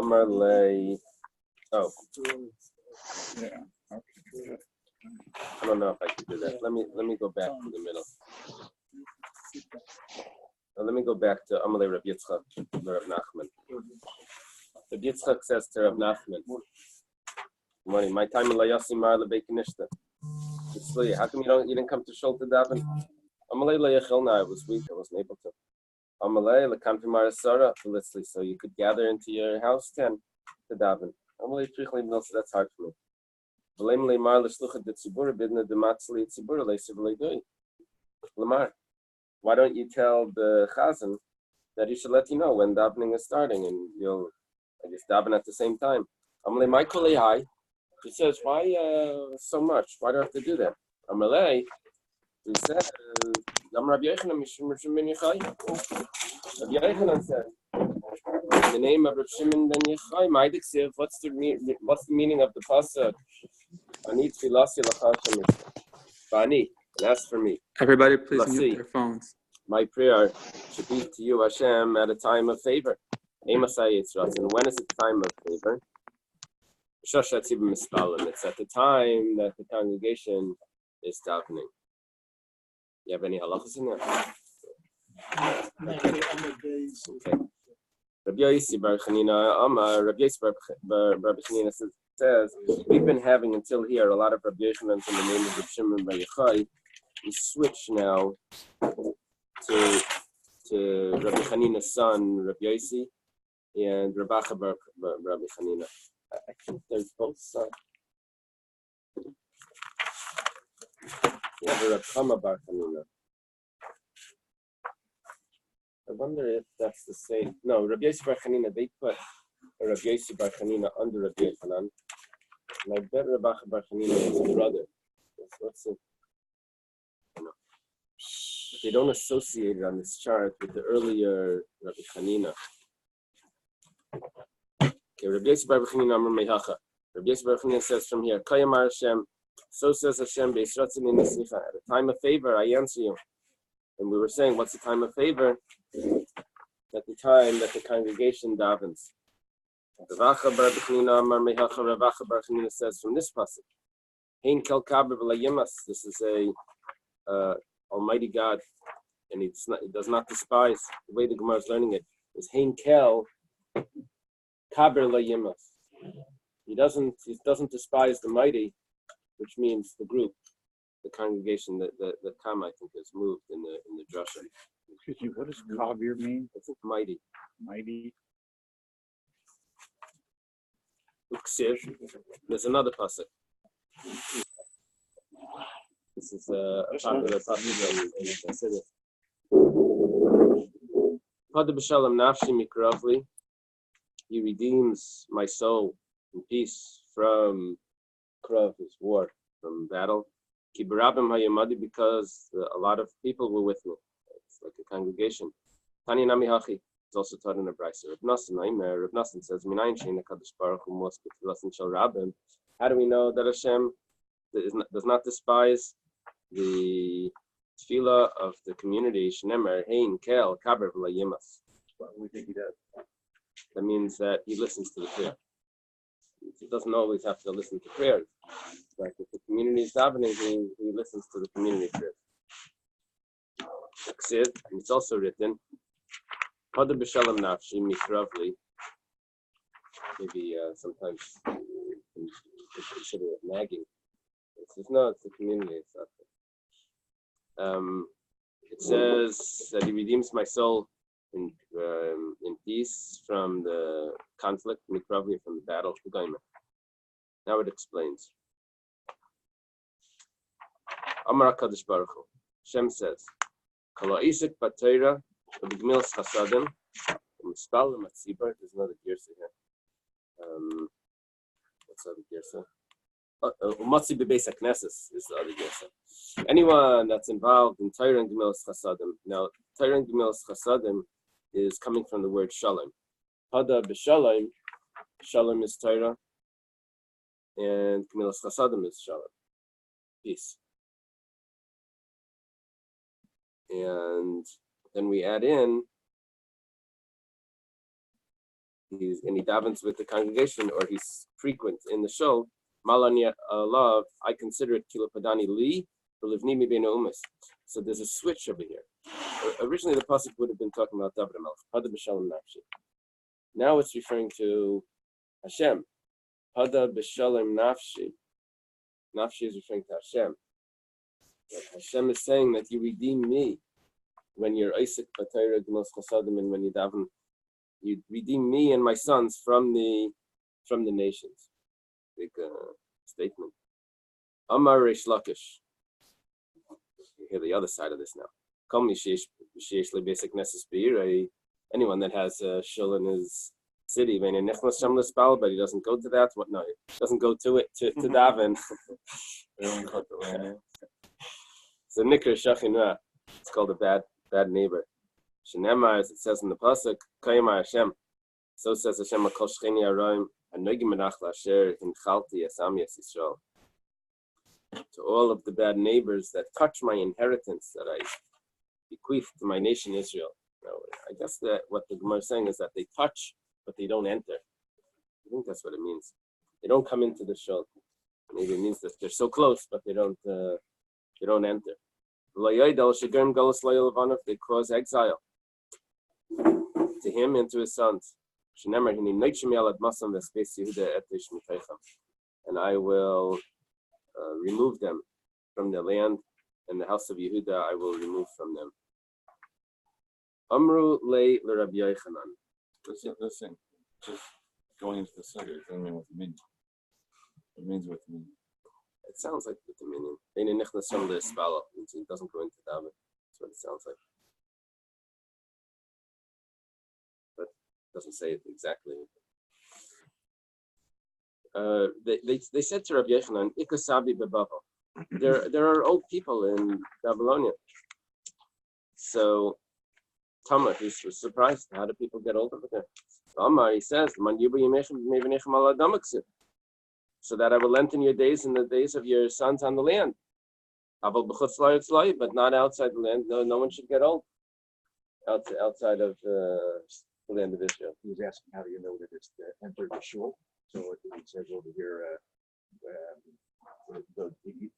Amar lay. Oh. Yeah. Okay. I don't know if I can do that. Let me go back to the middle. Let me go back to Amalei Rav Yitzchak, Rav Nachman. Rav Yitzchak says to Rav Nachman, "Morning, my time in Layasi Mar LeBeikinishta. How come you didn't come to Shul to daven? Amalei Layachelna, I was weak, I wasn't able to. Amalei Lekam to Marasara, so you could gather into your house 10 to daven. Amalei Trichli Mills, that's hard for me. Lamar, why don't you tell the chazan that he should let you know when davening is starting, and you'll, I guess, daven at the same time. Amalei Michael High. He says, why so much? Why do I have to do that? Amalei, he said, Rabbi Yochanan said, in the name of Rav Shimon ben Yochai, Ma'adiksiv, what's the meaning of the pasuk? Ani tfilasi l'chashem Bani, and that's for me. Everybody, please mute their phones. My prayer should be to you, Hashem, at a time of favor. And when is it time of favor? It's at the time that the congregation is davening. You have any halachas in there? Okay. Rabbi Yossi Bar Chanina says, we've been having until here a lot of Rabbi Yochanans in the name of Rav Shimon bar Yochai. We switch now to Rabbi Chanina's son, Rabbi Yossi, and Rabbi Chanina. I think they're both sons. Yeah, Rabbi Chama bar Chanina. I wonder if that's the same. No, Rabbi Yossi bar Chanina, they put Rabbi Yossi bar Chanina under Rabbi Yochanan. And I bet Rabbi bar Chanina is his brother. Let's see. No. They don't associate it on this chart with the earlier Rabbi Chanina. Okay, Rabbi Yossi bar Chanina Amar Mehacha. Rabbi Yossi bar Chanina says from here, Kayamar Hashem, so says Hashem, Be'esratzin in Nesicha. At a time of favor, I answer you. And we were saying, what's the time of favor? At the time that the congregation davens. Ravacha bar Chanina Amar Mehacha. Ravacha bar Chanina says from this passage, Hein kel kaber v'layemas. This is a Almighty God, and he does not despise. The way the Gemara is learning it is Hein kel kaber layemas. He doesn't despise the mighty, which means the group, the congregation. The kam, I think, is moved in the drasha. Excuse me, what does kavir mean? I think mighty. Mighty. Uksiv. There's another pasuk. This is a popular pasuk in Hasidic. Pada b'shalom nafshi mikravli. He redeems my soul in peace from krav, is war, from battle. Ki barabim hayamadi, because a lot of people were with me. It's like a congregation. Tani nami hachi. It's also taught in a brayso. Rav Nassan says, Minayin shein hakadosh baruch hu mos b'tfilasin shel rabim. How do we know that Hashem does not despise the tefillah of the community? Shnemer hein kel kaber v'layemas. We think he does. That means that he listens to the prayer. He doesn't always have to listen to prayers. Like if the community is davening, he listens to the community prayer. And it's also written, Pada b'shalom nafshi mikravli. Maybe sometimes consider it nagging. It says, no, it's the community. It's not. It says that he redeems my soul in peace from the conflict, mikravli, from the battle. Now it explains. Amar HaKadosh Baruch Hu. Hashem says, Kala Isaac Batera, B'gmilas Chasadim, M'spal Matzibur. There's another girsa here. What's the other girsa? Umatzi B'beis HaKnesses is the other girsa. Anyone that's involved in Torah and Gmilas Chasadim. Now, Torah and Gmilas Chasadim is coming from the word Shalom. Pada B'Shalom, Shalom is Torah, and Gmilas Chasadim is Shalom, peace. And then we add in he davens with the congregation, or he's frequent in the shul. Malani love, I consider it kilopadani li v'livni b'bein umas. So there's a switch over here. Originally, the pasuk would have been talking about David HaMelech, Pada b'shalom nafshi. Now it's referring to Hashem. Pada b'shalom nafshi. Nafshi is referring to Hashem. Hashem is saying that you redeem me when you're Isaac Patayra Gnos Chasadim, and when you daven, you redeem me and my sons from the nations. Big statement. Amar Reish Lakish. You hear the other side of this now. Kol mishesh lebesek neses beirei. Anyone that has a shul in his city, but he doesn't go to that. What? No, he doesn't go to it to daven. So nikra shachinra. It's called a bad neighbor. Shenemar, as it says in the pasuk, Kayimar Hashem. So says Hashem, Akol Shcheni Aroim, Anogi Menach Lasher Hinchalti Esam Yes Yisrael. To all of the bad neighbors that touch my inheritance that I bequeath to my nation Israel. Now, I guess that what the Gemara is saying is that they touch, but they don't enter. I think that's what it means. They don't come into the shul. Maybe it means that they're so close, but they don't enter. They cause exile to him and to his sons. And I will remove them from the land, and the house of Yehuda I will remove from them. Amru le Rabbi Yochanan. Listen, just going into the sugar, it doesn't mean what it means. It means what it means. It sounds like the meaning. It doesn't go into daven. That's what it sounds like. But it doesn't say it exactly. They said to Rabbi Yochanan, Ikasabi beBavel. There are old people in Babylonia. So Tamar, he's surprised. How do people get old over there? Tamar, he says, so that I will lengthen your days in the days of your sons on the land. But not outside the land. No one should get old outside of the land of Israel. He was asking, how do you know that it's entered the shul? So it says over here, the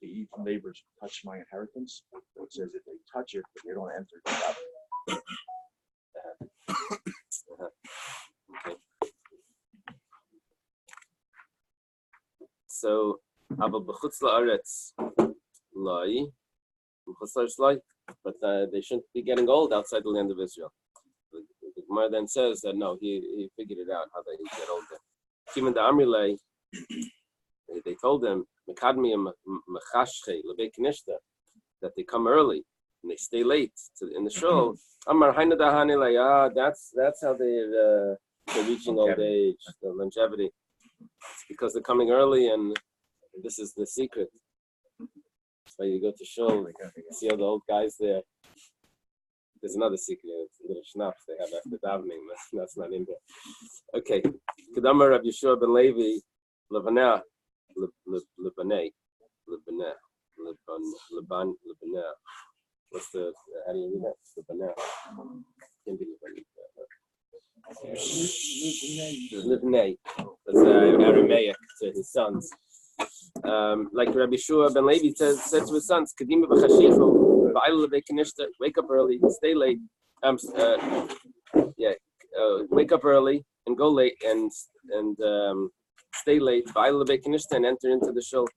evil neighbors touch my inheritance. So it says if they touch it, but they don't enter the house. Okay. So, but they shouldn't be getting old outside the land of Israel. The Gemara then says that no, he figured it out how they get older. Even the Amrilay, they told them that they come early and they stay late in the shul. That's how they're reaching old age, the longevity. It's because they're coming early, and this is the secret. That's why you go to shul, see all the old guys there. There's another secret. It's a little schnapps they have after davening. That's not in there. Okay. Kedamar Rabbi Yeshua ben Levi, Lebaneh. What's the, how do you read that? Lebaneh. Can't be Lebaneh. That's Aramaic to his sons. Like Rabbi Yeshua ben Levi said to his sons, Kadima b'chashichu, wake up early, stay late. Wake up early and go late and stay late. And enter into the shul.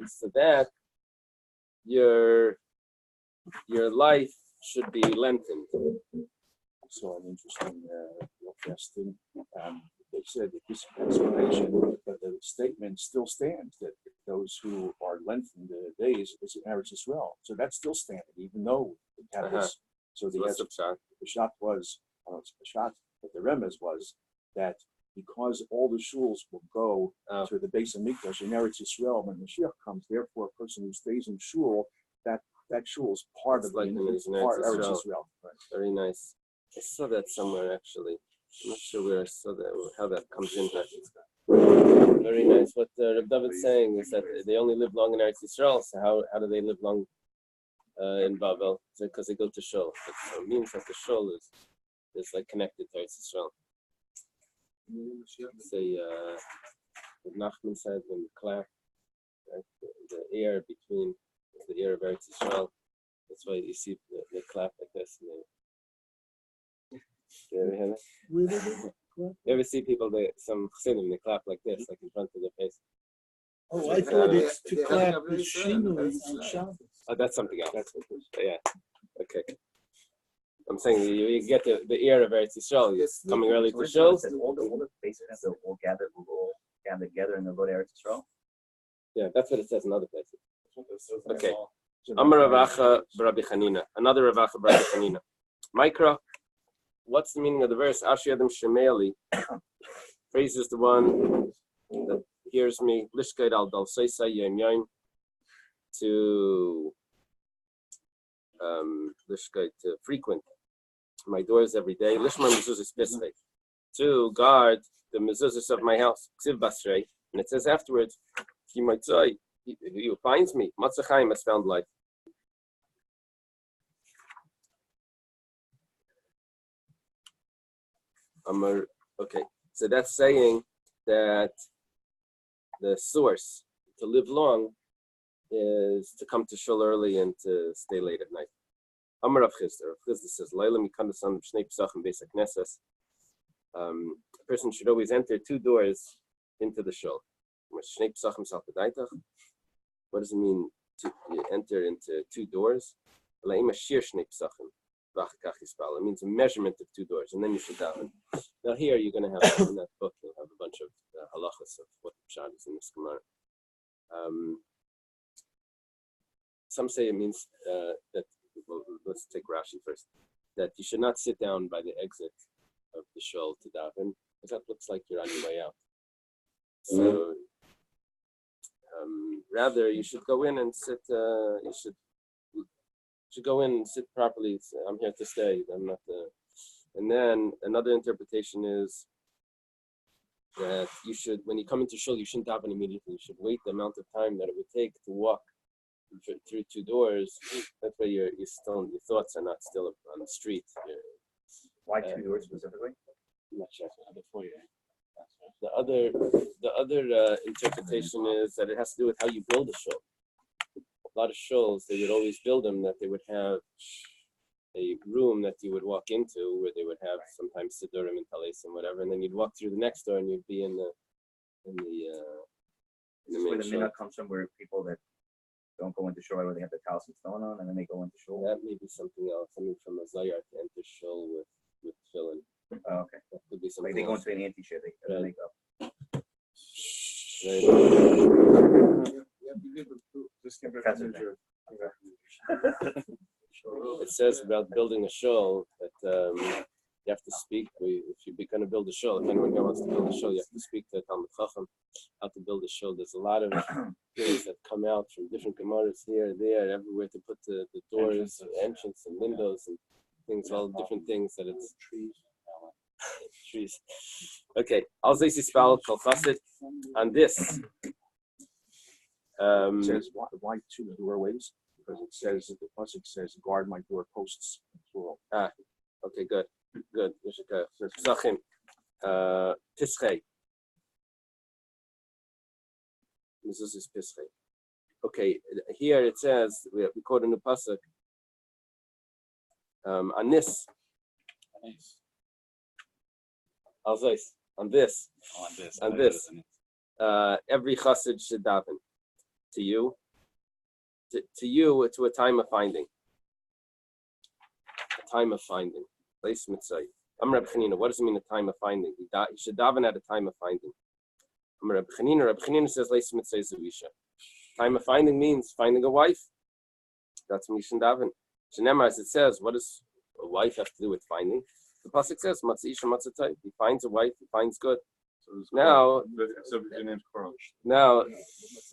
So that your life should be lengthened. So an interesting question. They said that this explanation, but the statement still stands that those who are lengthened the days is inherits as well. So that's still standing, even though it had this. So the Pshat was, Pshat, but the remez was that because all the shuls will go to the base of Mikdash in Eretz Yisrael when Mashiach comes, therefore a person who stays in shul, that shul is part of like Eretz Yisrael. Right. Very nice. I saw that somewhere actually. I'm not sure where I saw that, how that comes in. Very nice. What Reb David's saying is that they only live long in Eretz Yisrael. So how do they live long in Babel? Because they go to shul. So it means that the shul is like connected to Eretz Yisrael. say, what Nachman said when the clap, right? The air between the air of Eretz Yisrael. That's why you see the clap like this. You ever hear that? You ever see people, some chassidim, they clap like this, like in front of their face? Oh, I thought it's to clap the shinui on Shabbos. Oh, that's something else. Yeah. Okay. I'm saying you get the ear of Eretz Yisrael. You're coming early to shul. All the places will all gather together and they'll go to Eretz Yisrael. Yeah, that's what it says in other places. Okay. Amar Ravacha Rabbi Chanina. Another Ravacha Rabbi Chanina. Mikra. What's the meaning of the verse? Ashi Adam Shemeli. Praise is the one that hears me. Lishkaid al dal seisa yom yom. To lishkaid, to frequent my doors every day. Lishma mezuzah pisrei. To guard the mezuzahs of my house. Ksiv basrei. And it says afterwards, he might say, he finds me. Matzah Chaim has found life. Okay, so that's saying that the source to live long is to come to shul early and to stay late at night. Amar Rav Chisda. Rav Chisda says, "Laila mikandasan b'shnei pesachim beis hakneses." A person should always enter two doors into the shul. What does it mean to enter into two doors? It means a measurement of two doors, and then you should daven. Now here you're going to have, in that book, you'll have a bunch of halachas of what the pshat is in this Gemara. Some say it means that, well, let's take Rashi first, that you should not sit down by the exit of the shul to daven, because that looks like you're on your way out. So rather, you should go in and sit. You should go in and sit properly. I'm here to stay. I'm not. And then another interpretation is that you should, when you come into shul, you shouldn't daven immediately. You should wait the amount of time that it would take to walk through two doors. That way, your thoughts are not still on the street. Why two doors specifically? I'm not sure. The other interpretation is that it has to do with how you build a shul. A lot of shuls, they would always build them that they would have a room that you would walk into where they would have sometimes siddurim and talis and whatever, and then you'd walk through the next door and you'd be in the main where the shul. minhag comes from, where people that don't go into shul where they have the talis and stone on, and then they go into shul. That may be something else. Something from a zayar to enter shul with tefillin. Oh, okay. That could be something Like they go else. into an anti-shit, they make up. Right. It says about building a shul that you have to speak. If you're going to build a shul, if anyone here wants to build a shul, you have to speak to Talmud Chacham how to build a shul. There's a lot of things that come out from different gemaras here, there, everywhere to put the doors, entrance, and windows, and things, all different things that it's trees. Okay, I'll say spell Kalfasit on this. It says why two doorways? Because it says the pasuk says guard my doorposts. Plural. Okay, good. Psachim, Pischei. This is Pischei. Okay, here it says we quote in the pasuk on this. On this. Every chassid should daven to you. To you, to a time of finding. A time of finding. Place mitzvah. Amar Reb Chanina. What does it mean? A time of finding? You should daven at a time of finding. Amar Reb Chanina. Reb Chanina says, "Leis mitzvah zuvisha." Time of finding means finding a wife. That's when you should daven. Shenemar, as it says, what does a wife have to do with finding? The pasuk says, "Matzah isha matzah tov." He finds a wife. He finds good. Now, the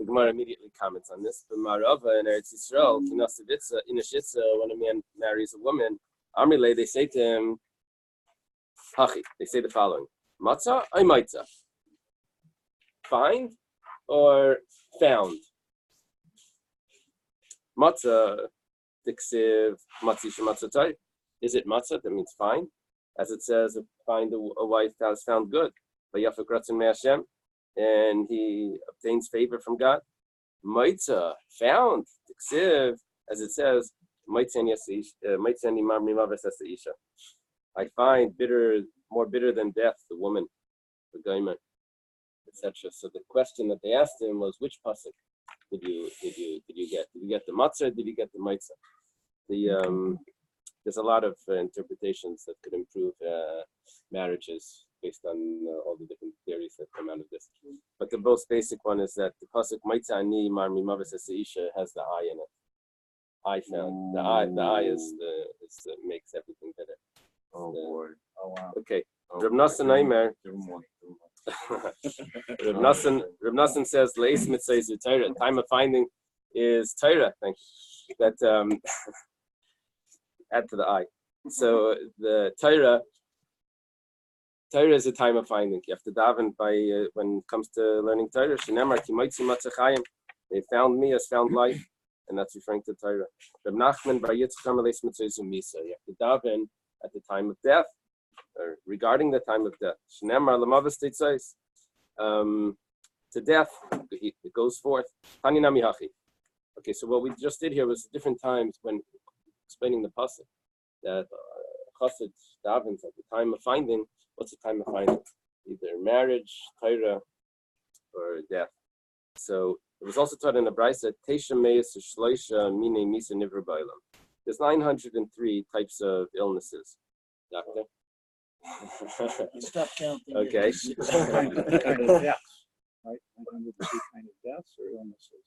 Gemara immediately comments on this. The Marava in Eretz Yisrael, Kinasavitza, in a shitza, when a man marries a woman, Amrile, they say to him, Hachi, they say the following: Matzah, I maitza. Find or found? Matzah, tiksiv, matzisha matzah type. Is it matzah? That means find. As it says, find a wife that has found good. Vayafik Ratzon Me'Hashem, and he obtains favor from God. Maitza found Tiksiv, as it says, I find more bitter than death, the woman, the gaiman, etc. So the question that they asked him was, which pasuk did you get? Did you get the matzah? Or did you get the maitza? There's a lot of interpretations that could improve marriages based on all the different theories that come out of this. But the most basic one is that the pasuk maitza ani marmi mavis esisha has the I in it. I found the I is the makes everything better. Oh boy. Oh wow. Okay. Reb Nosson Aimer. Reb Nosson says Leis mitzvah is Torah. Time of finding is Torah. Thank you. That add to the I. So the Torah is a time of finding. You have to daven by when it comes to learning Torah. Shenemar ki moitzi matzah chayim. They found me as found life, and that's referring to Torah. Reb Nachman bar Yitzchak leis mitzvah is misa. You have to daven at the time of death, or regarding the time of death. Shenemar lamavas teitzais. To death, it goes forth. Tani nami hachi. Okay, so what we just did here was different times when explaining the pasuk that chassid davens at the time of finding. What's the time of finding? Either marriage, Torah, or death. So it was also taught in the Brisa, Teisha Meis Shloisha Mine Misa Nivra Bailam. There's 903 types of illnesses. Doctor? Stop counting. Okay. Kind of deaths, right? 902 kind of deaths or illnesses.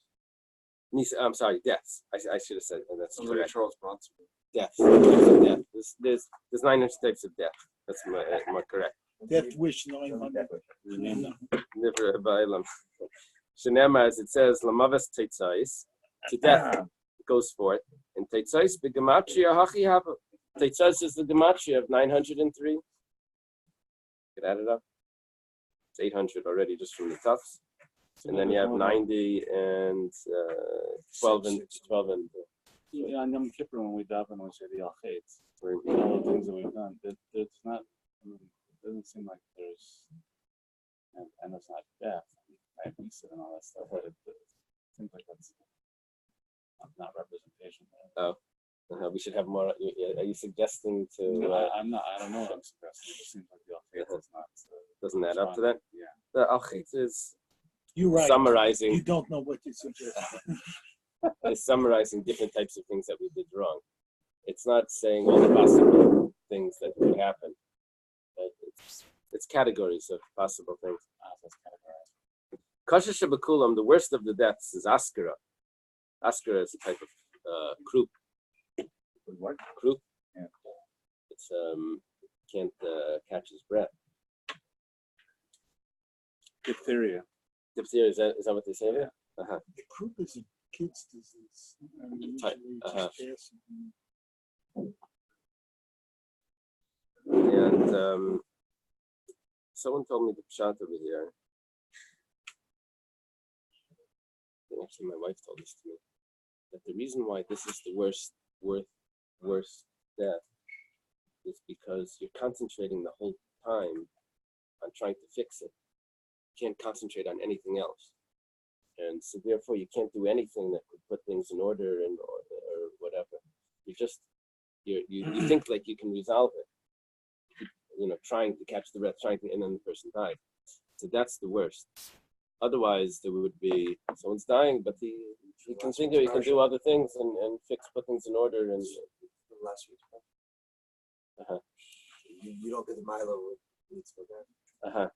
I'm sorry, deaths. I should have said that's Somebody correct. Charles Bronson. Death. Death. There's 900 types of death. That's my correct. Death wish 900. Nivra Bailam. Shenema, as it says, Lamavis Teitzais, to death goes forth. And Teitzais, the Gematria Hachi Hava. Teitzais is the Gematria of 903. Could add it up. It's 800 already just from the tufts. And then you have 90 and 12 and. Yeah, on Yom Kippur when we daven, we say the Al-Chetz. All the things that we've done. There's not, it doesn't seem like there's, and it's not death, right? Misa and all that stuff, but it seems like that's not representation there. We should have more. Are you suggesting to? No, I'm not. I don't know what I'm suggesting. It just seems like the Al-Chetz is not. Doesn't add up to that? Yeah. The Al-Chetz is You're right. summarizing. You don't know what you're suggesting. Is summarizing different types of things that we did wrong. It's not saying all the possible things that could happen. It's categories of possible things. Kasha Shabakulam, the worst of the deaths is Askara. Askara is a type of croup. What? Croup. Yeah. It's can't catch his breath. Diphtheria. Diphtheria, is that what they say? Yeah. Uh-huh. The croup is a kid's disease. Type, Usually just And someone told me the pshat over here. Actually, my wife told this to me. That the reason why this is the worst death is because you're concentrating the whole time on trying to fix it. You can't concentrate on anything else. And so therefore you can't do anything that could put things in order or whatever. You think like you can resolve it. Trying to catch the breath, and then the person died. So that's the worst. Otherwise, there would be someone's dying, but he can think he can do other things and put things in order. And last week's question. You don't get the Milo with that.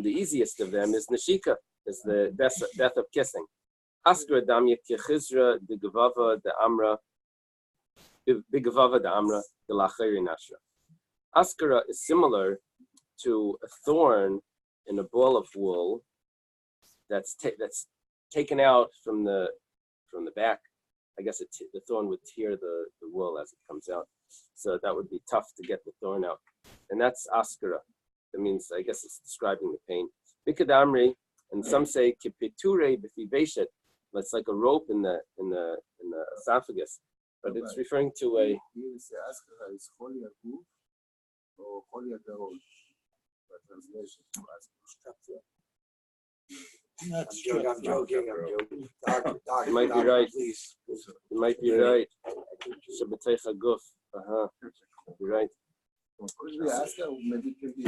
The easiest of them is Nashika, is the death of kissing. Askara damya kichizra de gavava de amra, bigavava de amra de lacheri nashra. Askara is similar to a thorn in a ball of wool that's taken out from the back. I guess the thorn would tear the wool as it comes out. So that would be tough to get the thorn out. And that's askara. That means, I guess it's describing the pain. Bikadamri, and some say kipiture b'fiveshet. It's like a rope in the esophagus. But it's referring to a I'm joking. You might be right. Please. You might be right. Shabbateicha guf. You're right. Could we ask that maybe it could be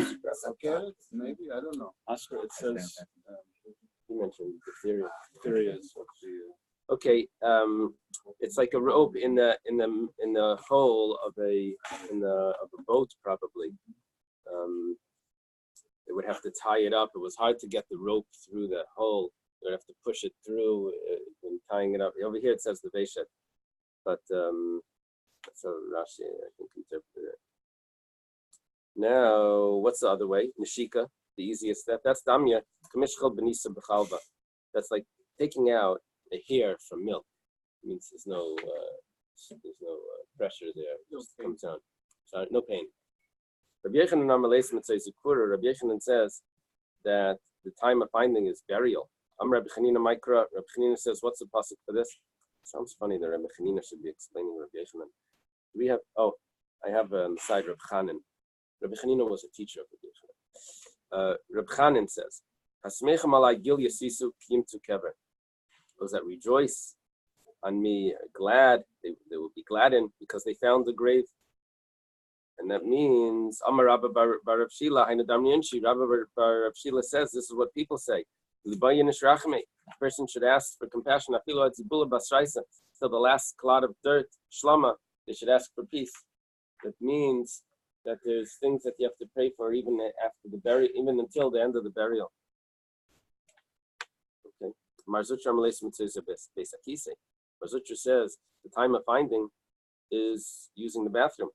carrots? Maybe, I don't know. Oscar, it says, You mentioned diphtheria. diphtheria is what the, Okay, it's like a rope in the hole of a boat probably. They would have to tie it up. It was hard to get the rope through the hole. They would have to push it through when tying it up. Over here it says the Veshet, but that's how Rashi I think interpreted it. Now, what's the other way? Nishika, the easiest step. That's damya kamishchal benisa b'chalva. That's like taking out a hair from milk. It means there's no pressure there. It just comes out. So no pain. Rabbi Yechanan says that the time of finding is burial. Rabbi Chanina says, what's the pasuk for this? Sounds funny that Rabbi Chanina should be explaining Rabbi Yechanan. We have, I have on the side Rabbi Chanan. Rabbi Chanina was a teacher of Rabbi Yechanan. Rabbi Chanan says, those that rejoice on me are glad, they will be gladdened because they found the grave. And that means, Amar Rabba Bar Rav Shila, Rabba Bar Rav Shila says, this is what people say. A person should ask for compassion. Till the last clod of dirt, shlama, they should ask for peace. That means that there's things that you have to pray for even after the burial, even until the end of the burial. Okay. Marzutra says the time of finding is using the bathroom.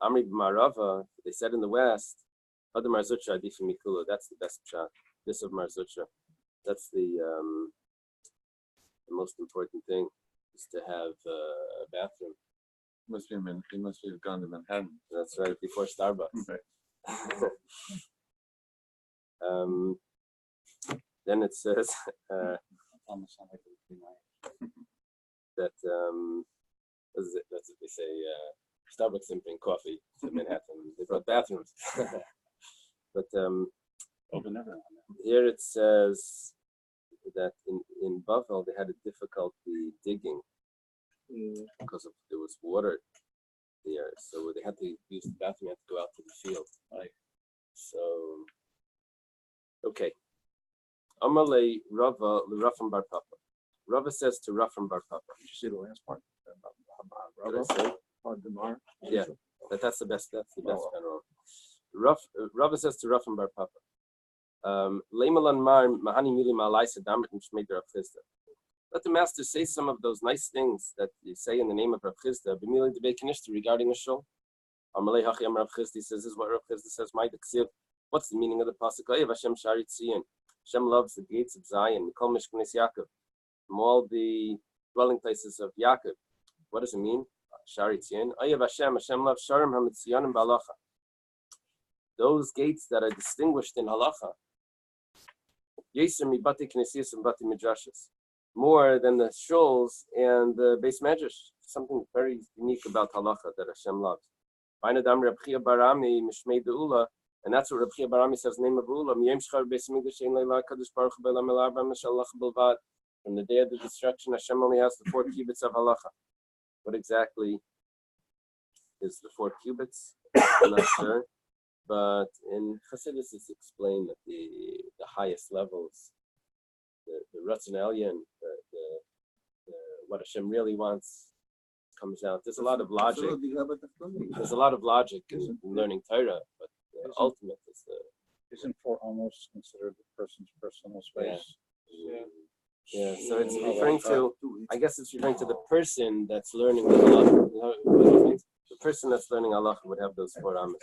Amri b'Marava, they said in the West, Other Marzutra Adifim Mikula, that's the best shot. This of Marzutra. That's the most important thing, is to have a bathroom. He must have gone to Manhattan. That's right, before Starbucks. Right. Then it says that that's what they say. Starbucks didn't bring coffee to Manhattan. They brought bathrooms. But here it says that in Bavel they had a difficulty digging because there was water there, so they had to use the bathroom. They had to go out to the field. Right. So, okay. Amalei Rava l'Rafam Bar Papa. Rava says to Rafam Bar Papa. Did you see the last part? Did I say? Yeah, that's the best. That's the best general. Rava says to Rafam Bar Papa. Leimalan Mar Mahani Mili Malaisa Damrit Mishmei Rav Chisda. Let the master say some of those nice things that you say in the name of Rav Chisda. B'mili debei kanishta regarding a shul. Amalei Hachiyam Rav Chisda says, this is what Rav Chisda says. My Deksiv. What's the meaning of the pasuk? Oyev Hashem Shari Tzion. Hashem loves the gates of Zion. Mikol Mishkanis Yaakov. From all the dwelling places of Yaakov. What does it mean? Shari Tzion. Oyev Hashem. Hashem loves Sharim HaMitziyonim B'Halacha. Those gates that are distinguished in Halacha. Yeser Mibati Knesiyos and Bati Midrashos. More than the shuls and the base medrash. Something very unique about Halacha that Hashem loves. B'Inadam Reb Chia Barami Mishmei De'ula. And that's what Reb Chia Barami says in the name of Ula. From the day of the destruction, Hashem only has the 4 cubits of halacha. What exactly is the 4 cubits? I'm not sure. But in Chassidus, it's explained that the highest levels, the Ratzon Elyon, the what Hashem really wants, comes out. There's a lot of logic. There's a lot of logic in learning Torah, but the ultimate is the. Isn't for almost considered the person's personal space? Yeah. So it's referring to. I guess it's referring to the person that's learning the halacha. The person that's learning halacha would have those 4 amas.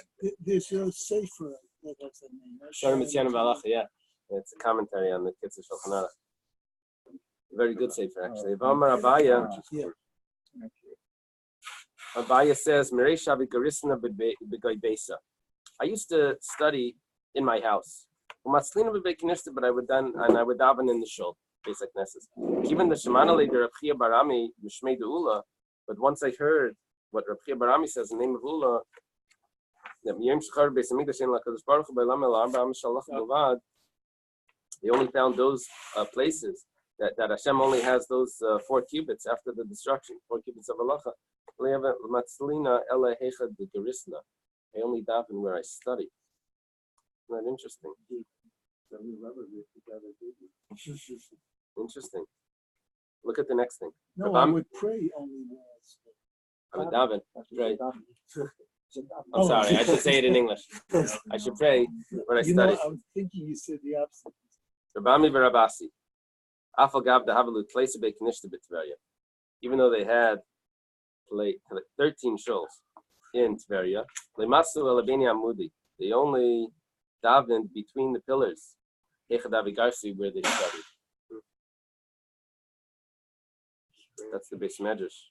There's a sefer. That's the name. Sharm Mitzianim Halacha. Yeah, it's a commentary on the Kitzur Shulchan Aruch. Very good sefer actually. V'amar Abaya. Abaya says, "Mereisha v'garisna b'goy beisa." I used to study in my house. But I would daven in the shul, basic nesses. Even the Shemana Levi Reb Chia Barami Mishmei De'ula. But once I heard what Reb Chia Barami says in the name of Ula, They only found those places that Hashem only has those 4 cubits after the destruction, 4 cubits of halacha. They only daven where I study. Isn't that interesting? Interesting. Look at the next thing. No, I would pray only once. I would daven. Pray. I'm Oh. sorry. I should say it in English. I should pray when I You study. know, I'm thinking you said the opposite. Rabami v'Rabasi. Afal the Havalu Tleisa Be'Knishta B'Tveria. Even though they had 13 shuls in Tveria, Lemasu Elabeni Amudi. They only davened between the pillars. Echadavigarsi, where they studied. That's the base medrash.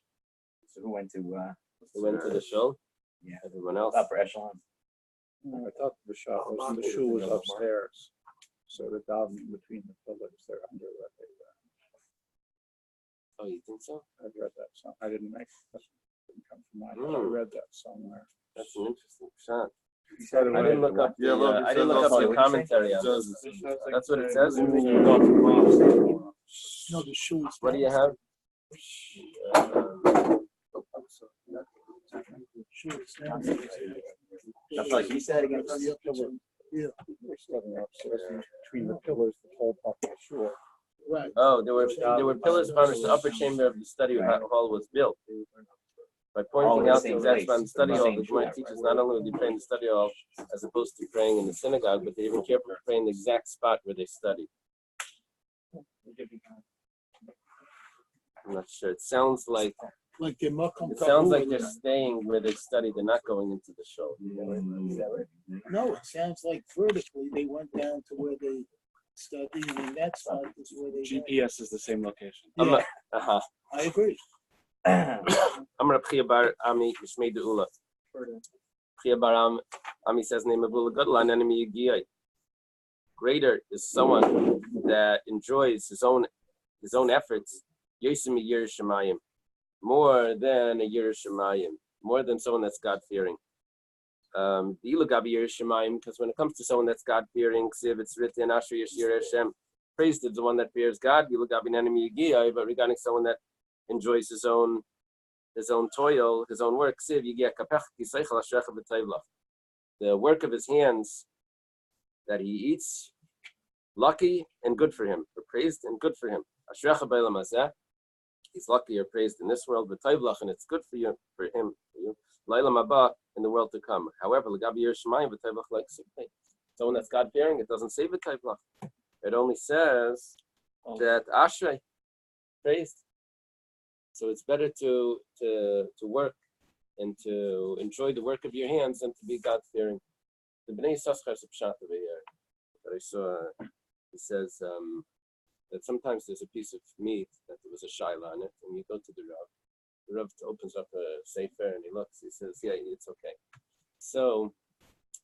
So who went to the shul? Yeah. Everyone else. upper echelon? I thought the shul was upstairs. So the davening between the pillars, they're under what they Oh, you think so? I read that. So I didn't make that didn't come from mine. But I read that somewhere. That's an interesting shot. I I didn't look up the I didn't look up the commentary on this. That's what it says. No, the shul is. What do you have? That's like he said again. Yeah. Between the pillars, the whole top of the shul. Right. Oh, there were pillars upon which the upper chamber of the study hall was built. By pointing out the exact spot in the study hall, the Gemara teaches not only would they pray in the study hall as opposed to praying in the synagogue, but they even carefully pray in the exact spot where they studied. I'm not sure. It sounds like they're staying where they study. They're not going into the show. No, it sounds like vertically they went down to where they studied, and in that spot is where they GPS is the same location. Yeah, I agree. I'm Reb Chia Bar Ami Mishmei Deula. Chia Bar Ami says, "Name of Gadol enemy Yigiyai." Greater is someone that enjoys his own efforts. Yosim Yir Shemayim, more than a Yir Shemayim, more than someone that's God fearing. Because when it comes to someone that's God fearing, it's written Asher Yashir Hashem. Praised is the one that fears God. But regarding someone that enjoys his own toil, his own work, the work of his hands that he eats, lucky and good for him, or praised and good for him. He's lucky or praised in this world, and it's good for you, for him, for you. In the world to come. However, someone that's God fearing, it doesn't say v'tayvlach. It only says that Ashrei, praised. So it's better to work and to enjoy the work of your hands than to be God fearing. The Bnei Yissaschar is a pshat over here that I saw. He says that sometimes there's a piece of meat that there was a shaila on it, and you go to the Rav. The Rav opens up a sefer and he looks. He says, "Yeah, it's okay." So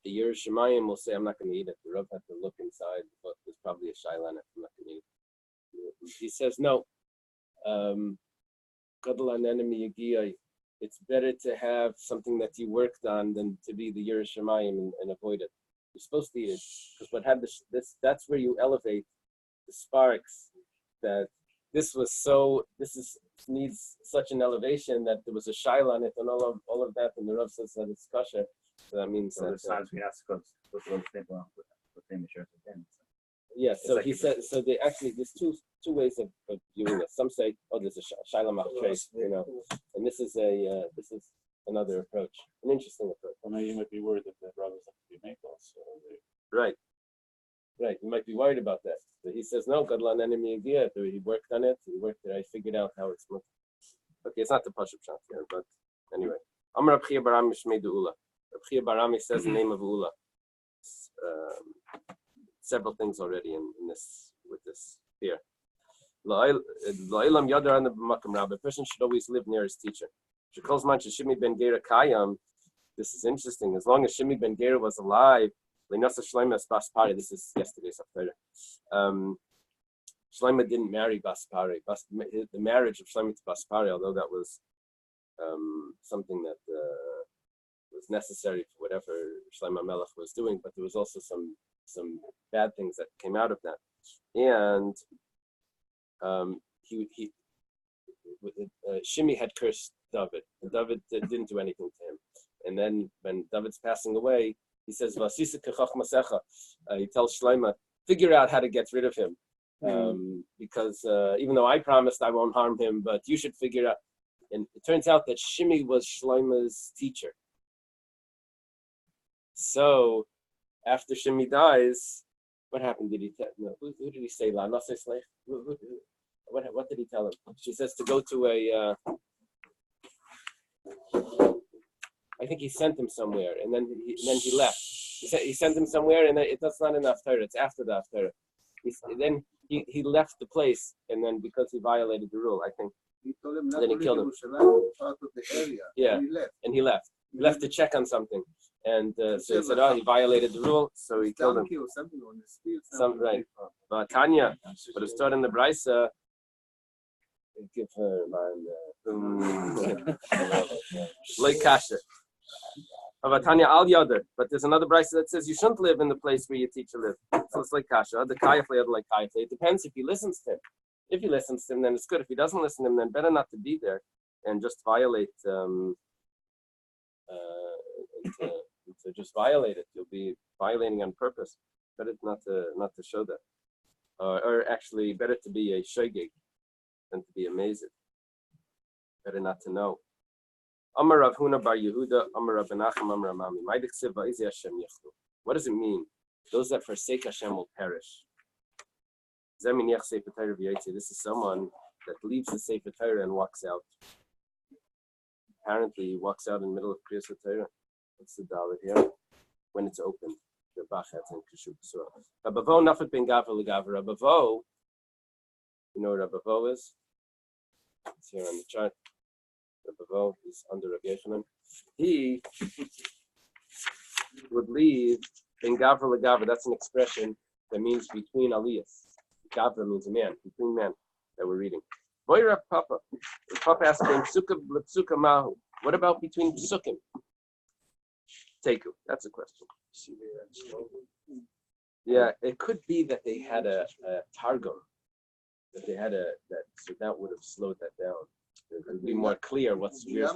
the Yer Shemayim will say, "I'm not going to eat it." The Rav had to look inside, but there's probably a shaila on it. I'm not going to eat it. He says, "No. Gadol enemy Yigiyai. It's better to have something that you worked on than to be the Yer Shemayim and avoid it. You're supposed to eat it because what had that's where you elevate the sparks. That this needs such an elevation that there was a shaila on it and all of that, and the Rav says that it's kosher. So that means so there's times we have to go with the same insurance again. Yeah, so he said. So they actually there's two ways of viewing this. Some say, "Oh, there's a shaila machtrei," and this is another approach, an interesting approach. Well, now you might be worried that the brothers have to be makel. So Right. You might be worried about that. But he says, "No, Gadol enemy idea. He worked on it. I figured out how it's moved." Okay, it's not the Pashup shot here, but anyway. Amar Reb Chia Bar Ami Mishmei Deula. Reb Chia Bar Ami says the name of Ula. Several things already in this with this here. A person should always live near his teacher. Shimi ben Gera Kayam. This is interesting. As long as Shimi ben Gera was alive, this is yesterday's after. Shlomo didn't marry Baspari. The marriage of Shlomo to Baspari, although that was something that was necessary for whatever Shlomo Melech was doing, but there was also some bad things that came out of that. And Shimi had cursed David, and David didn't do anything to him. And then when David's passing away, he says, he tells Shlomo, figure out how to get rid of him. Because even though I promised I won't harm him, but you should figure out. And it turns out that Shimi was Shlomo's teacher. So after Shimi dies, what happened? Did he tell? No, who did he say? What did he tell him? She says to go to a. I think he sent him somewhere, and then he left. He sent him somewhere, and that's not enough Torah. It's after the Torah. Then he left the place, and then because he violated the rule, I think. He told him not Then he to killed leave him. Jerusalem, part of the area. Yeah. And he left. And he left. He left to check on something, and so he said, "Oh, he violated the rule," so he killed him. Donkey or something on his field. Right. But Tanya, but it's taught in the Brisa. Give her like kasha. But Tanya al yother. But there's another Brisa that says you shouldn't live in the place where your teacher lived. So it's like kasha. The kayafle, like kayafle. It depends if he listens to him. If he listens to him, then it's good. If he doesn't listen to him, then better not to be there and just violate. To just violate it, you'll be violating on purpose. Better not to show that, or actually, better to be a shogeg than to be amazed. Better not to know. Amar Rav Huna bar Yehuda, Amar Rav Menachem, Amar Mami. What does it mean? Those that forsake Hashem will perish. This is someone that leaves the Sefer Torah and walks out. Apparently, he walks out in the middle of Kriyas Torah. What's the dollar here? When it's open. The Bachat and Kishub Surah. Rabavo Nafet Ben Gavra Legavra. Rabavo, you know what Rabavo is? It's here on the chart. Rabavo is under Rabbi Yechanan. He would leave Ben Gavra Legavra. That's an expression that means between aliyahs. Gavra means a man, between men that we're reading. Boy Rav Papa. Papa asked him, Psuka Mahu. What about between Psukim? Teku. That's a question. Yeah, it could be that they had a targum. That they had so that would have slowed that down. It would be more clear what's weird.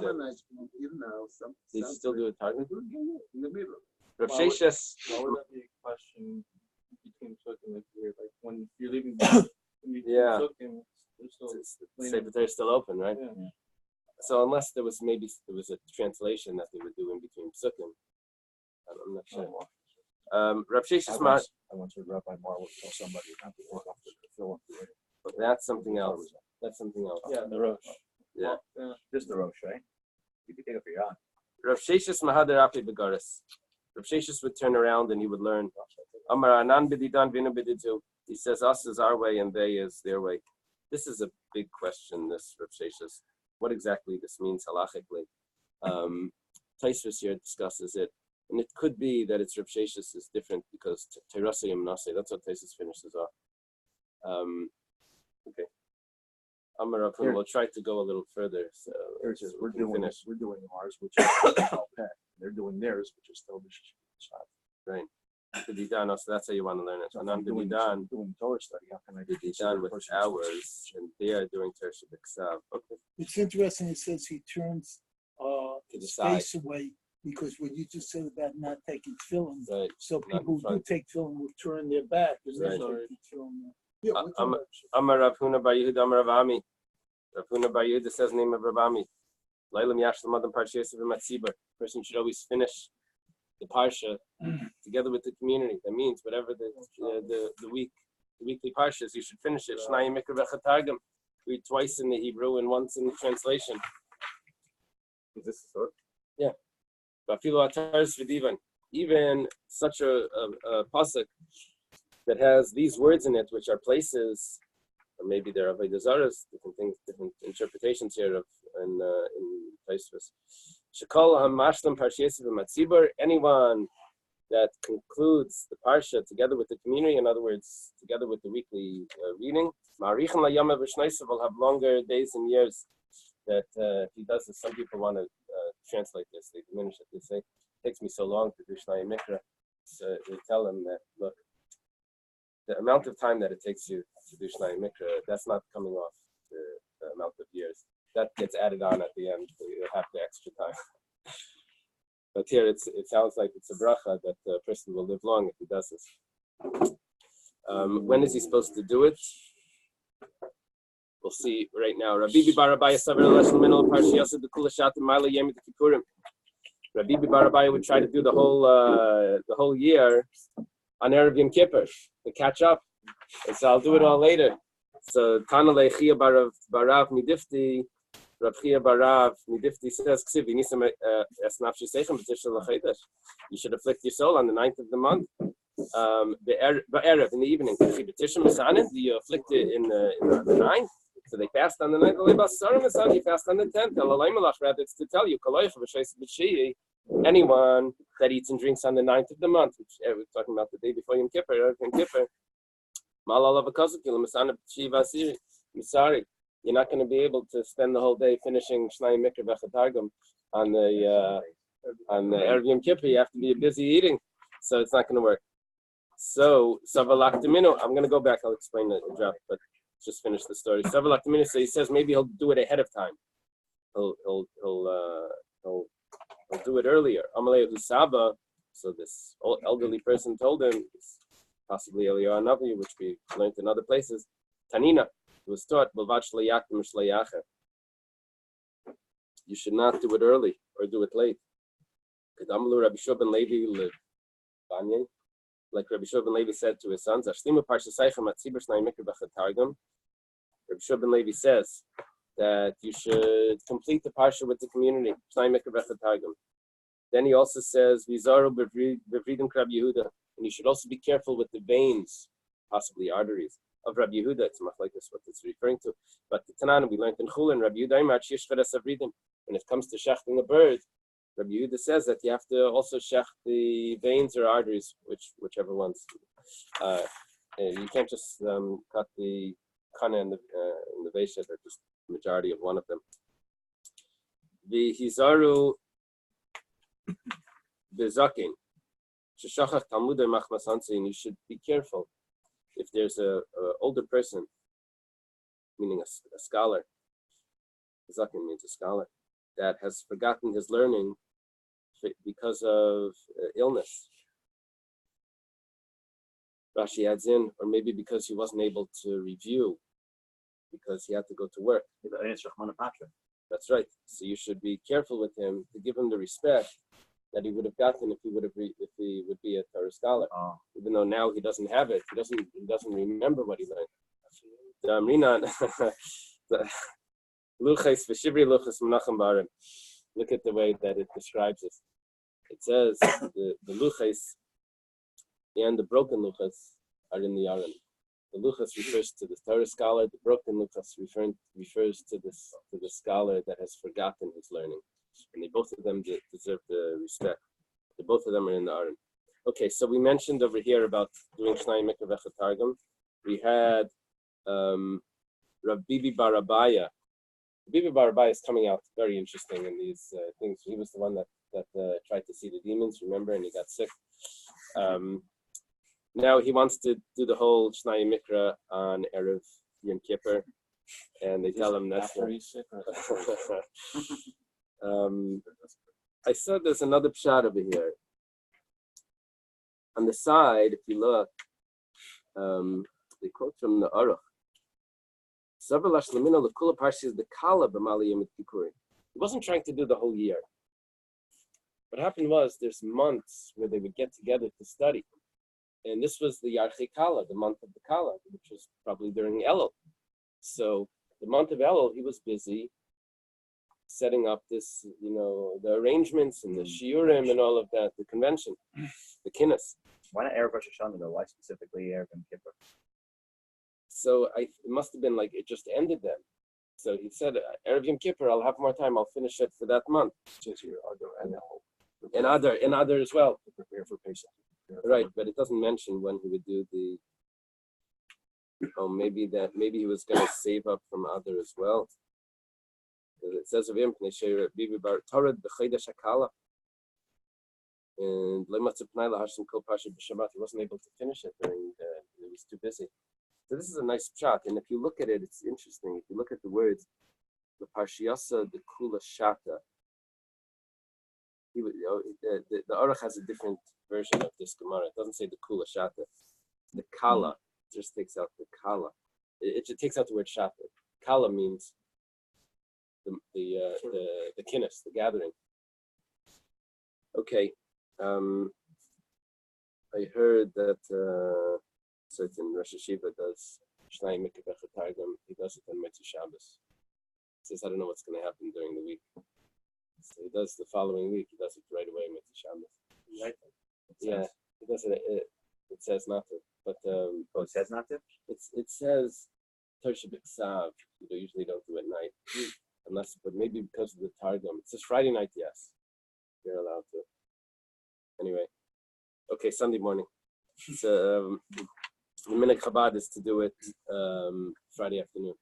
They still do a targum? In the middle. Rav Sheshes. Why would that be a question between Sukkot, like when you're leaving? Yeah. Sukkot, Sefer Torah is still open, right? Yeah. So unless there was a translation that they would do in between Sukkim, I'm not sure. Rav Sheshes I once heard Rabbi Marlow tell somebody not to walk off the fill up the way. That's something else. That's something else. Yeah, the Rosh. Yeah. Just the Rosh, right? You could take it for your own. Rav Sheshes Mahader Api Begaris. Rav Sheshes would turn around and he would learn. Amar Anan Bididan Vinu Bididu. He says us is our way and they is their way. This is a big question, this Rav Sheshes. What exactly this means halachically. Taisvus here discusses it. And it could be that it's Rav Sheshes is different because Terasa Yamnase, that's what Taisvus finishes off. Okay. Amar Rav Huna, we'll try to go a little further. So we're doing ours, which is Alpet. They're doing theirs, which is still the right. To be done, so that's how you want to learn it. So And I'm to be done, doing Torah study. How can I to be done with hours, and they are doing Tershah B'Ksav. Okay. It's interesting, it says he turns To the his side. face away, because what you just said about not taking tefillin, Right. so Not people in who do front. take tefillin will turn their back. And Right. then take tefillin. Yeah, what's Amar the- Amar Rav Huna bar Yehuda, Amar Rav Ami. Rav Huna bar Yehuda says the name of Rav Ami. Leilam Yashlam Adam Parshiyas of Matzibar. Person should always finish the parsha together with the community. That means whatever the weekly parshas, you should finish it. Shnayim Mikra V'Chatargam. Read twice in the Hebrew and once in the translation. Is this the sword? Yeah. Bafilo Ataris V'Divan. Even such a pasuk that has these words in it, which are places, or maybe they're Avodah Zaras, different things, different interpretations here of in Taisvus. Shekol HaMashlam Parshiyasiv Matzibur. Anyone that concludes the parsha together with the community, in other words, together with the weekly reading, Ma'arichem LaYamav V'Shnaisav will have longer days and years. That if he does this, some people want to translate this. They diminish it. They say, it takes me so long to do Shnai Mikra. So they tell them that, look, the amount of time that it takes you to do Shnai Mikra, that's not coming off the amount of years. That gets added on at the end. So you'll have the extra time. But here it sounds like it's a bracha that the person will live long if he does this. When is he supposed to do it? We'll see right now. Rabbi Barabaya Rabbi Barabaya would try to do the whole year on Erev Yom Kippur to catch up. And so I'll do it all later. So Tanale Chia Barav Midifti, Rav Chia Barav Midifti says, you should afflict your soul on the 9th of the month. Erev in the evening. Do you afflict it in the 9th? So they fast on the 9th. You fast on the 10th. Rather, it's to tell you, anyone that eats and drinks on the 9th of the month, which we're talking about the day before Yom Kippur, you're not going to be able to spend the whole day finishing Shnai Mikra V'Chatargum on the Erev Yom Kippur. You have to be busy eating, so it's not going to work. So Savalaktaminu, I'm going to go back. I'll explain the drop, but just finish the story. Savalaktaminu, so he says maybe he'll do it ahead of time. He'll do it earlier. Amalei Husaba. So this old elderly person told him, possibly Eliyahu Navi, which we learned in other places. Tanina was taught, you should not do it early or do it late. Like Rabbi Shua ben Levi said to his sons, Rabbi Shua ben Levi says that you should complete the parsha with the community. Then he also says, and you should also be careful with the veins, possibly arteries, of Rabbi Yehuda. It's not like this what it's referring to. But the Tanan, we learned in Chulin, Rabbi Yehuda, when it comes to shechting a bird, Rabbi Yehuda says that you have to also shech the veins or arteries, whichever ones. You can't just cut the kana and the veshet, or just the majority of one of them. The Hizaru Bezakin. And you should be careful if there's a older person, meaning a scholar. Bezakin means a scholar that has forgotten his learning because of illness. Rashi adds in, or maybe because he wasn't able to review because he had to go to work. That's right. So you should be careful with him to give him the respect that he would have gotten if he would be a Torah scholar. Even though now he doesn't have it, he doesn't remember what he learned. Look at the way that it describes it. It says the luchas and the broken luchas are in the Aron. The luchas refers to the Torah scholar. The broken luchas refers to the scholar that has forgotten his learning. And both of them deserve the respect. Both of them are in the Aron. Okay, so we mentioned over here about doing Shnai Mikra V'Chatargum. We had Rav Bibi Barabaya. Bibi Barabaya is coming out very interesting in these things. He was the one that tried to see the demons, remember, and he got sick. Now he wants to do the whole Shnai Mikra on Erev Yom Kippur, and they tell him that's after he's sick. I said there's another pshat over here. On the side, if you look, they quote from the Aruch. He wasn't trying to do the whole year. What happened was there's months where they would get together to study. And this was the Yarchei Kala, the month of the Kala, which was probably during Elul. So the month of Elul, he was busy setting up this, the arrangements and the shiurim and all of that, the convention, the kinnis. Why not Erev Rosh Hashanah though? Why specifically Erev Yom Kippur? So it must have been like it just ended then. So he said, Erev Yom Kippur, I'll have more time. I'll finish it for that month. And other as well. To prepare for Pesach. Right, but it doesn't mention when he would do the. Maybe he was going to save up from other as well. It says of him, Bibi Bar Torah b'Chodesh Hakala. And he wasn't able to finish it during he was too busy. So this is a nice shot, and if you look at it, it's interesting. If you look at the words, the Parshiyasa, the Kula Shata, the Aruch has a different version of this Gemara. It doesn't say the Kula Shata. The Kala just takes out the Kala. It takes out the word Shata. Kala means the kinnis, the gathering. Okay. I heard that certain Rosh Hashiva does Shnai Mikveh Targum. He does it on Mitzvah Shabbos. He says, I don't know what's going to happen during the week. So he does the following week. He does it right away, Mitzvah Shabbos. Right. Yeah, he does it. It says not to, but it says not to. It says Torsha B'Ksav. You usually don't do it at night, unless, but maybe because of the Targum. It says Friday night. Yes, you're allowed to. Anyway, okay, Sunday morning. So the minhag Chabad is to do it Friday afternoon.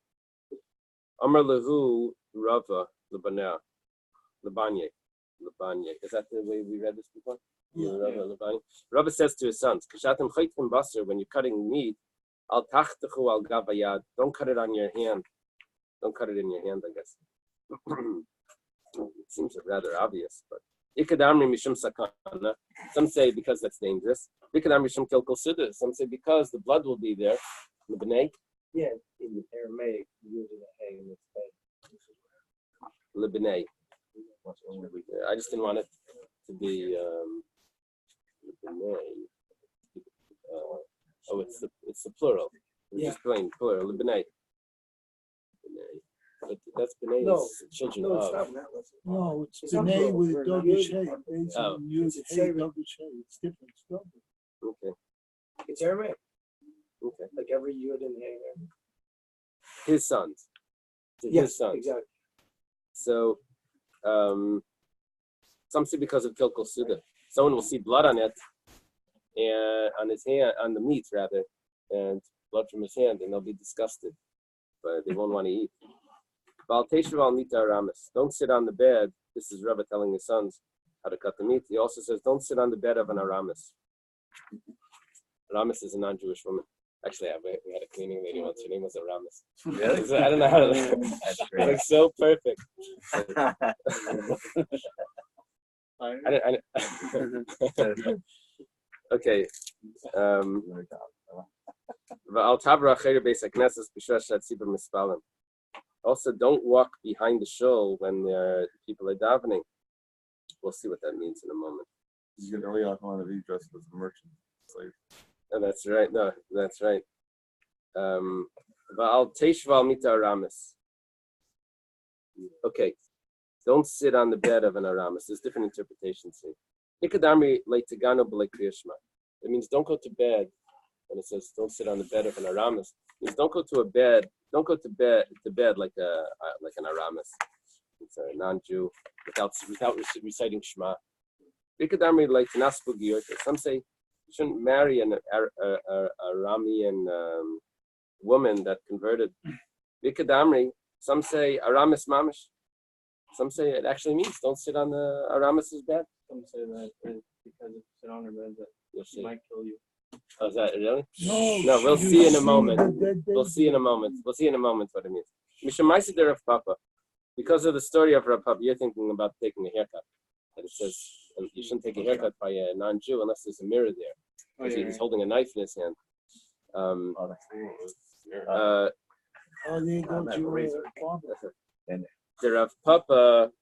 Amar lehu Rava Lebanya. Is that the way we read this before? Yeah. Rava says to his sons, Kashatim chaytim basar, when you're cutting meat, al tachtechu al gavayad, don't cut it on your hand. Don't cut it in your hand, I guess. It seems rather obvious, but Ikadamri mishum sakana. Some say because that's dangerous. Ikadamri mishum kilkul suda. Some say because the blood will be there. Lebnei. Yeah, in the Aramaic, using a hay in its head. Lebnei. I just didn't want it to be Lebnei. It's the plural. It's just plain plural. Lebnei. But that's B'nai, No, children no, it's of. not. No, it's It's B'nai double. with a double Yud. shade. Oh. Use It's hay, a double shade. It's different. It's double. Okay. It's Aramaic, Okay. like every yud in hay there. His sons. To Yes, his sons. exactly. So, some say because of Kilkul Suda. Someone will see blood on it, and on his hand, on the meat rather, and blood from his hand, and they'll be disgusted, but they won't want to eat. Don't sit on the bed. This is Rebbe telling his sons how to cut the meat. He also says, don't sit on the bed of an Aramis. Aramis is a non-Jewish woman. Actually, we had a cleaning lady once. Her name was Aramis. Really? I don't know how to. That's It great. looks so perfect. Okay. Also, don't walk behind the shul when people are davening. We'll see what that means in a moment. You get early on to be dressed as a merchant slave. Oh, that's right. No, that's right. Okay. Don't sit on the bed of an Aramis. There's different interpretations here. It means don't go to bed. When it says don't sit on the bed of an Aramis, it means don't go to bed like an Aramis. It's a non-Jew without reciting Shema. Some say you shouldn't marry an Aramean woman that converted. Some say Aramis mamish. Some say it actually means don't sit on the Aramis's bed. Some say that because if you sit on her bed, that she might kill you. Oh, is that really? No, we'll you see in a see moment. the dead We'll see in a moment. We'll see in a moment what it means. Mishamaisi Rav Papa. Because of the story of Rav Papa, you're thinking about taking a haircut. And it says you shouldn't take a haircut by a non-Jew unless there's a mirror there. Because he's holding a knife in his hand. Oh, there you go, Jew. The Rav Papa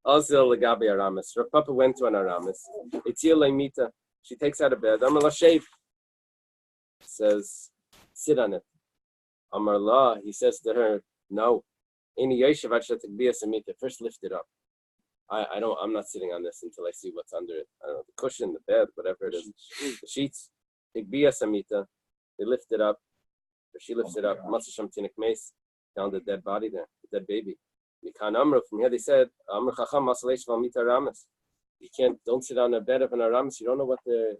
Azil Lagabi Aramis. Rav Papa went to an Aramis. Etzil Leimita. She takes out a bed. Amar La shave. Says, sit on it. Amar La, he says to her, no. First lift it up. I'm not sitting on this until I see what's under it. I don't know, the cushion, the bed, whatever it is. The sheets. Tigbia Samita. They lift it up. Or she lifts it up. Matsasham Tinik Mace. Found the dead body there, the dead baby. From here they said, you don't sit on the bed of an Aramis. You don't know what they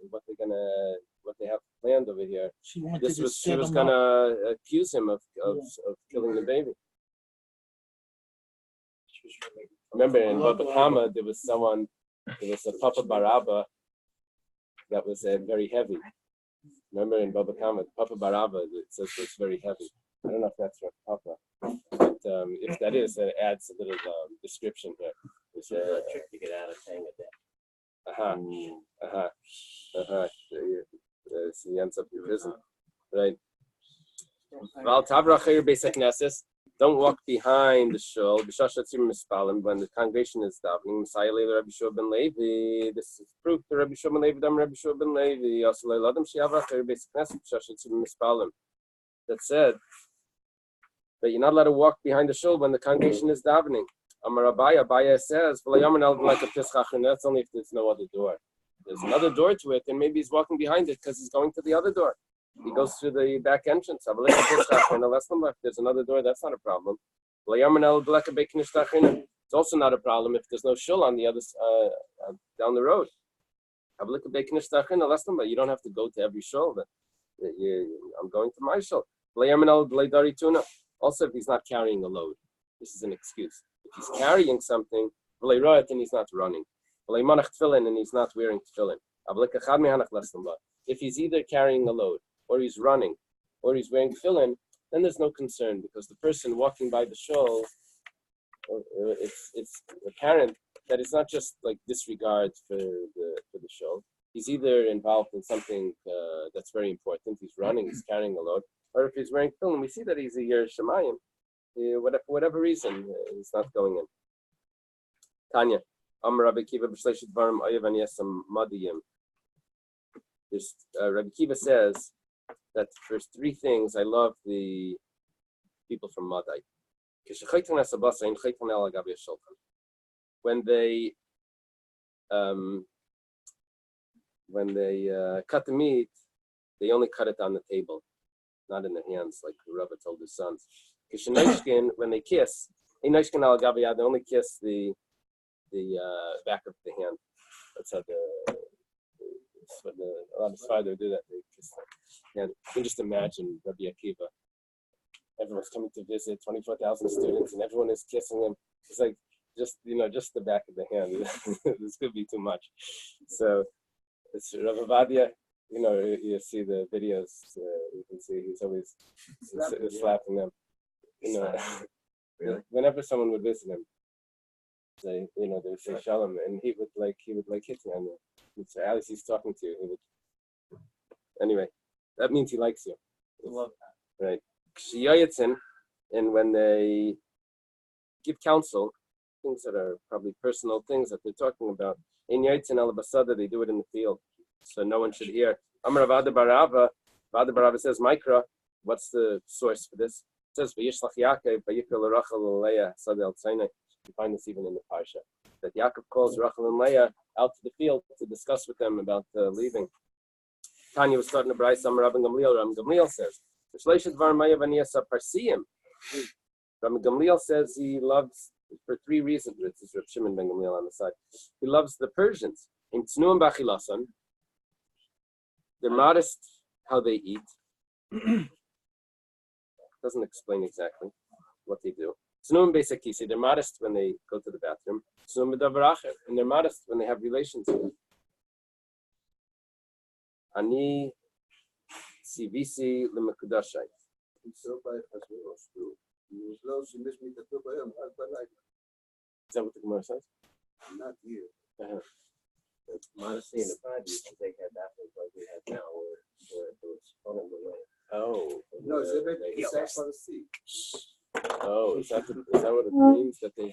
have planned over here. She was gonna accuse him of killing the baby. Remember in Baba Kama, there was a Papa Baraba that was very heavy. Remember in Baba Kama, Papa Baraba, it says it's very heavy. I don't know if that's right, Papa. But if that is, then it adds a little description here. It's a trick to get out of saying it. So he ends up in prison, right? Don't walk behind the shul. When the congregation is davening, this is proof to Rabbi Shua ben Levi. That said that you're not allowed to walk behind the shul when the congregation is davening. Abaya says, that's only if there's no other door. There's another door to it, and maybe he's walking behind it because he's going to the other door. He goes through the back entrance. If there's another door, that's not a problem. It's also not a problem if there's no shul on the other down the road. You don't have to go to every shul. I'm going to my shul. Also, if he's not carrying a load, this is an excuse. If he's carrying something, and he's not running, and he's not wearing tefillin. If he's either carrying a load, or he's running, or he's wearing tefillin, then there's no concern because the person walking by the shul, it's apparent that it's not just like disregard for the shul. He's either involved in something that's very important. He's running, he's carrying a load, or if he's wearing tefillin, we see that he's a yer shemayim. For whatever reason, he's not going in. Tanya, Rabbi Kiva b'shleishit dvarim oyev ani esam madiyim. Rabbi Kiva says that there's three things I love the people from Madai. When they cut the meat, they only cut it on the table, not in the hands, like the Rebbe told his sons. When they kiss, they only kiss the back of the hand. That's how a lot of fathers do that. They kiss the hand. You can just imagine Rabbi Akiva. Everyone's coming to visit, 24,000 students, and everyone is kissing him. It's like just the back of the hand. This could be too much. So it's Rabbi Vadia. You see the videos. You can see he's always slapping them. Really? Whenever someone would visit him, they would say shalom, and he would hit me on the. He'd say, Alice, he's talking to you. He would. Anyway, that means he likes you. I love that. Right. And when they give counsel, things that are probably personal things that they're talking about, in Yaitsin al-Basada, they do it in the field, so no one should hear. Amar Vada Barava says, Mikra, what's the source for this? It says, V'yishlach Yaakov, V'yikra l'Rachel l'Leah, Sada al-Tzaynai. You find this even in the Parsha. That Yaakov calls Rachel and Leah out to the field to discuss with them about leaving. Tanya was starting to Bryce, Amar Rabban Gamliel. Rabban Gamliel says, Rabban Gamliel says he loves, for three reasons. This is Reb Shimon ben Gamliel on the side. He loves the Persians. They're modest how they eat. Doesn't explain exactly what they do. They're modest when they go to the bathroom. And they're modest when they have relations. Ani CVC Limakudashai. Is that what the Gemara says? Not here. Modesty and the pride, you think they had that like we have now, where it was funneled away. Oh. No, it's a bit Oh, is that what it means that they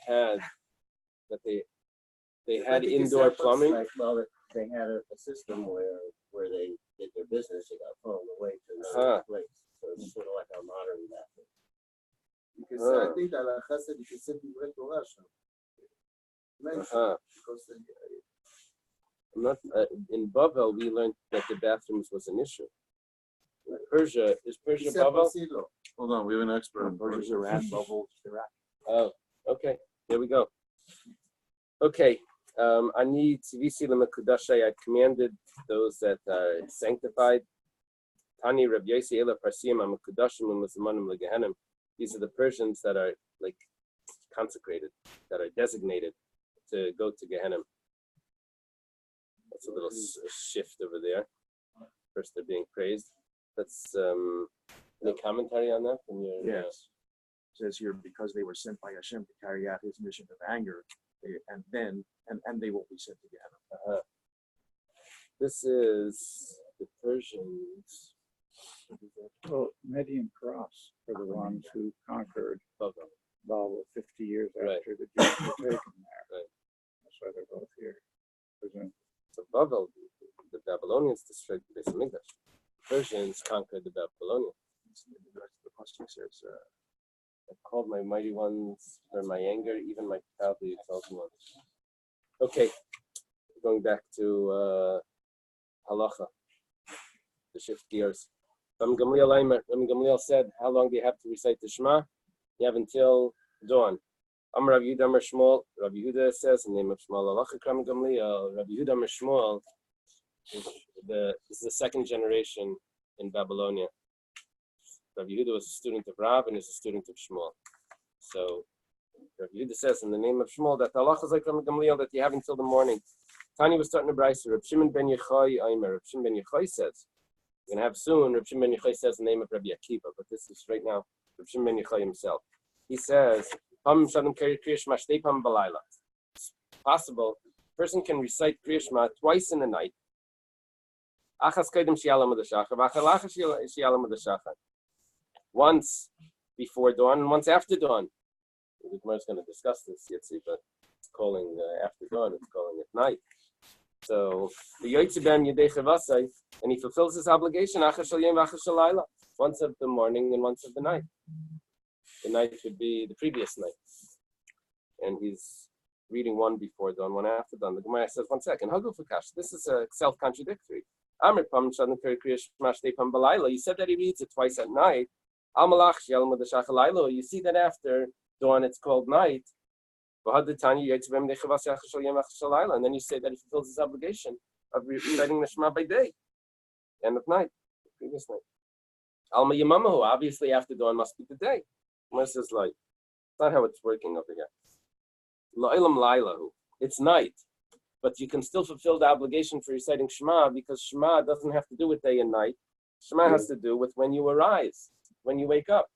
had indoor plumbing? Well, they had a system where they did their business. They got funneled away to another place. So it's sort of like our modern bathroom. Because I think that Allah said you can simply break Torah. In Bavel, we learned that the bathrooms was an issue. Persia, is Persia Bavel? Hold on, we have an expert on Persia's Iran, bubbles, Iraq. Oh, okay. There we go. Okay. Ani tzivisi l'mekudashay. I commanded those that are sanctified. Tani Rav Yossi Ela Parsim Amekudashim L'Muzamanim L'Gehenim. These are the Persians that are like consecrated, that are designated to go to Gehenna. That's a little shift over there. First, they're being praised. That's any commentary on that from your? Yes. It says here, because they were sent by Hashem to carry out his mission of anger, and they will be sent to Gehenna. This is the Persians. Well, Median Cross are the ones who conquered Babel 50 years after the Jews were taken there. Right. That's why they're both here. So Babel, the Babylonians destroyed the Beis Hamikdash. The Persians conquered the Babylonians. The question says, I called my mighty ones for my anger, even my proudly exalted ones. Okay, going back to halacha, the shift gears. Gamliel said, how long do you have to recite the Shema? You have until dawn. Amar Rabbi Yehuda Amar Shmuel. Rabbi Yehuda says in the name of Shmuel, halacha kram Gamliel. Rabbi Yehuda Amar Shmuel is the second generation in Babylonia. Rabbi Yehuda was a student of Rav and is a student of Shmuel. So Rabbi Yehuda says in the name of Shmuel that the halacha is like Rabbi Gamliel, that you have until the morning. Tanya was starting to brayso. Reb Shimon ben Yochai Aimer. Reb Shimon ben Yochai says, we're going to have soon, Reb Shimon ben Yochai says the name of Rabbi Akiva, but this is right now Reb Shimon ben Yochai himself. He says, it's possible a person can recite Kriya Shema twice in the night. Once before dawn and once after dawn. The Gemara is going to discuss this, Yitzi, but it's calling after dawn, it's calling at night. So the Yotzibem Yedei Chavasai, and he fulfills his obligation, once of the morning and once of the night. The night would be the previous night. And he's reading one before dawn, one after dawn. The Gemara says, 1 second, this is self-contradictory. You said that he reads it twice at night. You see that after dawn it's called night. And then you say that he fulfills his obligation of reciting the Shema by day and at night, the previous night. Alma Yamamahu, obviously after dawn must be the day. This is like, it's not how it's working over here. La'ilam Lailahu, it's night, but you can still fulfill the obligation for reciting Shema because Shema doesn't have to do with day and night. Shema has to do with when you arise, when you wake up.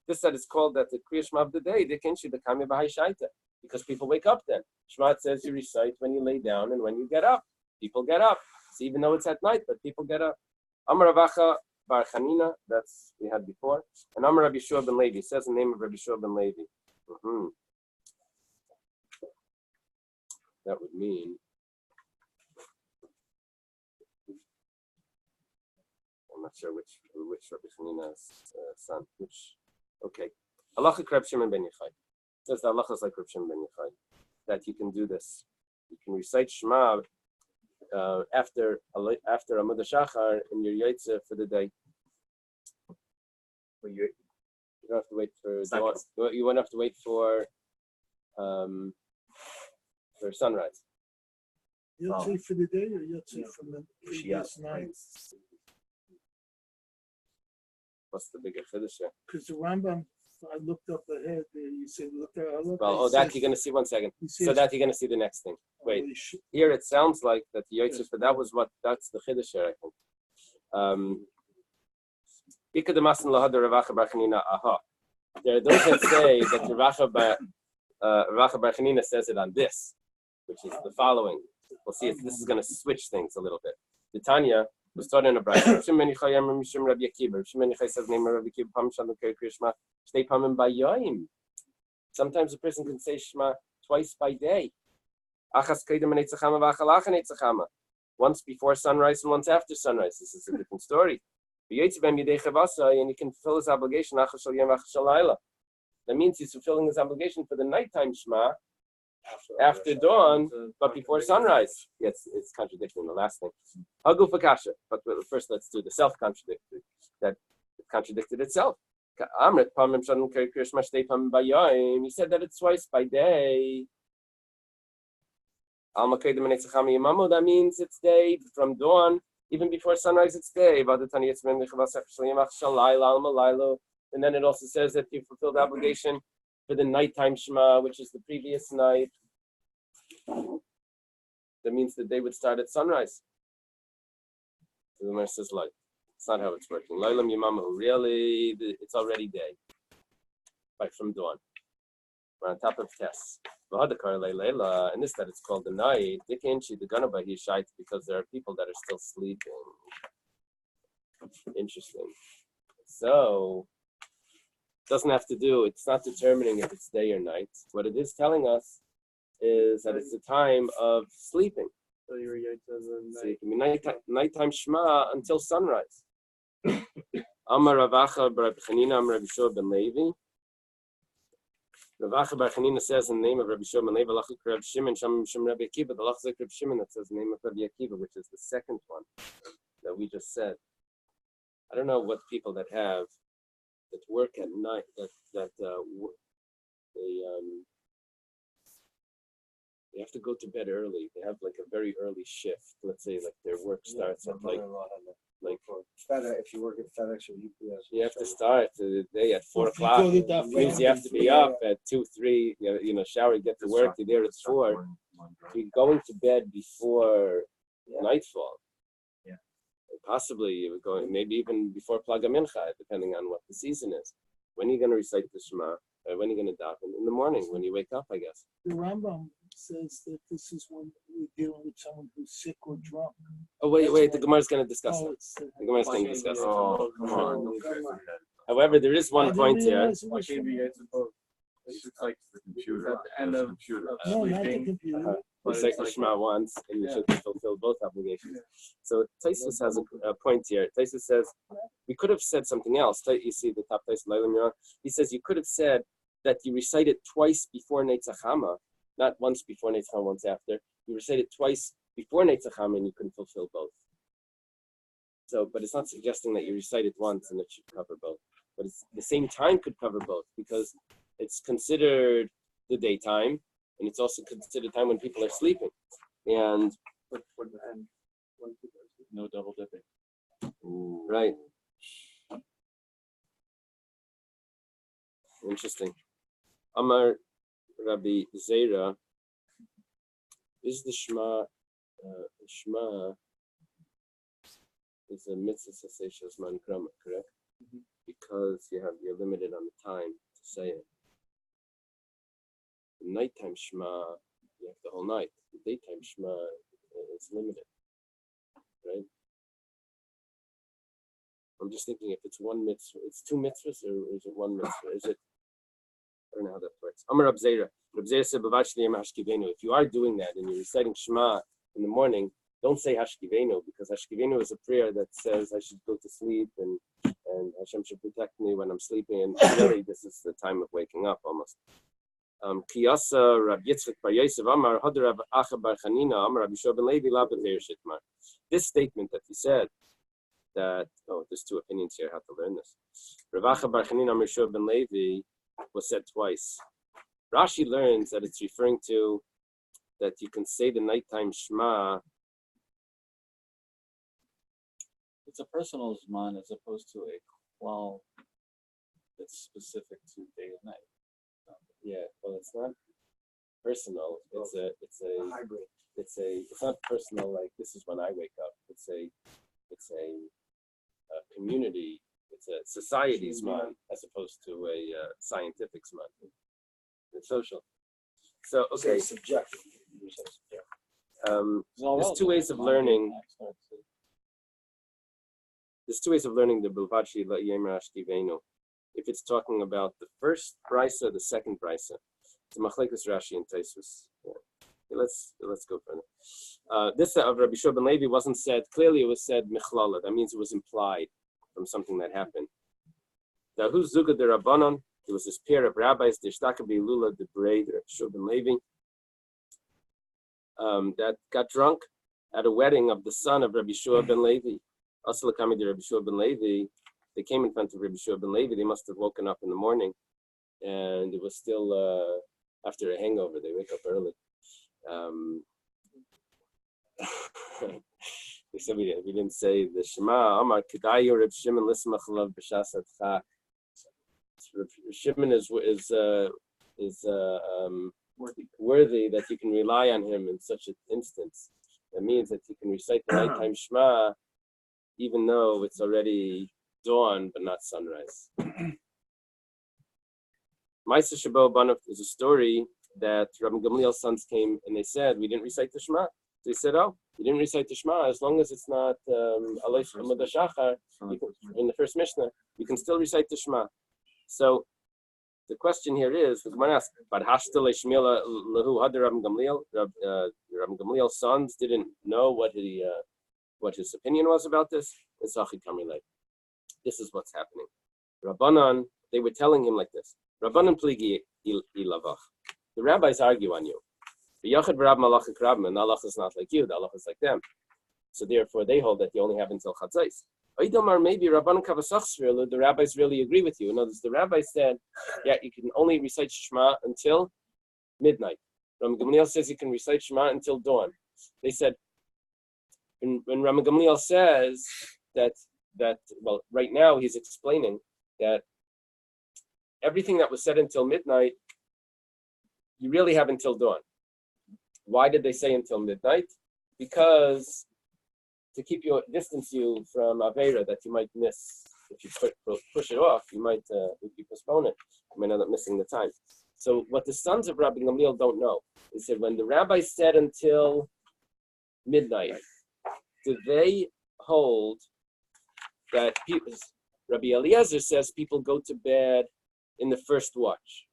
This that is called that the Kriya Shema of the day, because people wake up then. Shema says you recite when you lay down and when you get up. People get up. So even though it's at night, but people get up. Amar Ravacha Bar Chanina, that's we had before. And Amar Rabbi Yeshua ben Levi, says the name of Rabbi Yeshua ben Levi. That would mean I'm not sure which Rabbi Chanina's son. Okay. Halacha Reb Shimon ben Yochai. Says the halacha is like Reb Shimon ben Yochai, that you can do this. You can recite Shema after Amud Shachar in your Yotze for the day. You don't have to wait for you won't have to wait for sunrise. Yotze for the day or Yotze from the previous night? What's the bigger chiddush here? Because the Rambam, I looked up ahead. You said look at. That you're going to see 1 second. So that you're going to see the next thing. Wait, here it sounds like that the Yotze, but that's the chiddush here, I think. There are those that say that the Ravacha Bar Chanina says it on this, which is the following. We'll see if this is going to switch things a little bit. The Tanya was taught in a brayso. Rabbi Akiva says name of Rabbi Akiva. Sometimes a person can say Shema twice by day. Once before sunrise and once after sunrise. This is a different story. And he can fulfill his obligation. That means he's fulfilling his obligation for the nighttime Shema after dawn, but before sunrise. Yes, it's contradicting the last thing. Hagu Fakasha. But first, let's do the self-contradictory. That it contradicted itself. He said that it's twice by day. That means it's day from dawn. Even before sunrise, it's day. And then it also says that you fulfill the obligation for the nighttime Shema, which is the previous night. That means the day would start at sunrise. So the Gemara says, like, it's not how it's working. Lailam Yimamahu, really, it's already day. From dawn. We're on top of tests. And this that it's called the night, because there are people that are still sleeping. Interesting. So it doesn't have to do, it's not determining if it's day or night. What it is telling us is that it's a time of sleeping. So you can be nighttime Shema until sunrise. Amar Ravacha Bar Chanina Amar Rabbi Shua ben Levi. Ravacha Bar Chanina says in the name of Rabbi Shua ben Levi, Lachuk Rabbi Shimon, Sham Rabbi Akiva, the Lachuk Rabbi Shimon that says the name of Rabbi Akiva, which is the second one that we just said. I don't know what people that work at night, they have to go to bed early. They have like a very early shift. Let's say like their work starts at like FedEx. If you work at FedEx or UPS, you have to start the day at 4 o'clock. It means you have to be up at 2, 3. Shower, get to work. You're there at 4. You're going to bed before nightfall. Yeah. Possibly you're going maybe even before Plaga Mincha, depending on what the season is. When are you going to recite the Shema? When are you going to daven? In the morning when you wake up, I guess. The Rambam says that this is when we're dealing with someone who's sick or drunk. Oh, wait, the Gemara is going to discuss that. The Gemara is going to discuss that. Oh, come on. However, there is one point here. It's like the computer. At the end of computer. No, not the computer. Recite the Shema once, and you should fulfill both obligations. So Taisus has a point here. Taisus says, we could have said something else. You see the top Taisus, he says you could have said that you recite it twice before Netzach Hama, not once before Netzach Hama, once after. You recite it twice before Netzach Hama, and you can fulfill both. So, but it's not suggesting that you recite it once and it should cover both. But it's the same time could cover both because it's considered the daytime, and it's also considered time when people are sleeping. And no double dipping. Right. Interesting. Amar Rabbi Zera. Is the Shema? Shema is a mitzvah saseshas man krama, correct? Mm-hmm. Because you're limited on the time to say it. The nighttime Shema, you have the whole night. The daytime Shema is limited, right? I'm just thinking if it's one mitzvah, it's 2 mitzvahs, or is it 1 mitzvah? Is it? I don't know how that works. Amar Rab Zera. Rab Zera said, if you are doing that and you're reciting Shema in the morning, don't say Hashkivenu, because Hashkivenu is a prayer that says I should go to sleep and Hashem should protect me when I'm sleeping. And really, this is the time of waking up almost. Kiyasa Rab Yitzchak Bar Yosef Amar Hadar Rab Acha Bar Chanina Amar Rabbi Shua ben Levi La B'Veir Shitmar. This statement that he said that there's 2 opinions here how to learn this. Rab Acha Bar Chanina Amar Shua ben Levi was said twice. Rashi learns that it's referring to that you can say the nighttime Shema. It's a personal Zman as opposed to a klal that's specific to day and night. Yeah, well, it's not personal. It's a hybrid. It's not personal like this is when I wake up. It's a community. It's a society's Zman as opposed to a scientific Zman. It's social. So okay. So subjective. There's 2 ways of learning. There's 2 ways of learning the Bilvachi La'yem Ashkivenu. If it's talking about the first brisa, the second brisa, it's a machlekes Rashi and Taisus. Yeah. Let's go further. This of Rabbi Shua ben Levi wasn't said clearly. It was said michlala. That means it was implied from something that happened. The Zuga de Rabbanon. There was this pair of rabbis, the Shtaka Beilula de Brei, Rabbi Shua ben Levi, that got drunk at a wedding of the son of Rabbi Shua ben Levi. Asalakami de Rabbi Shua ben Levi. They came in front of Rabbi Shua ben Levi. They must have woken up in the morning, and it was still after a hangover. They wake up early. They said we didn't say the Shema. Amar Kedayu Reb Shimon Lismach Lav B'Shas Adcha. Shimon is worthy that you can rely on him in such an instance. That means that you can recite the nighttime Shema even though it's already dawn but not sunrise. Ma'aser Shebo Banav is a story that Rabbi Gamliel's sons came and they said, we didn't recite the Shema. So he said, oh, you didn't recite the Shema, as long as it's not Alois Hamad Shachar, in the first Mishnah, you can still recite the Shema. So the question here is, the Gemara asks, but Hashtal Shmila Lahu Had Rabbi Gamliel, Rabbi Gamliel's sons didn't know what his opinion was about this. This is what's happening. Rabbanan, they were telling him like this. Rabbanan pligi ilavach. The rabbis argue on you. And the Allah is not like you, the Allah is like them. So therefore they hold that you only have until Chatzais. Maybe Rabbanan Kavasach, the rabbis really agree with you. In other words, the rabbis said, yeah, you can only recite Shema until midnight. Rabbi Gamliel says you can recite Shema until dawn. They said, when Rabbi Gamliel says that, well, right now he's explaining that everything that was said until midnight, you really have until dawn. Why did they say until midnight? Because to distance you from Aveira that you might miss. If you push it off, you might, if you postpone it, you might end up missing the time. So what the sons of Rabbi Gamliel don't know is that when the rabbi said until midnight, do they hold that Rabbi Eliezer says people go to bed in the first watch.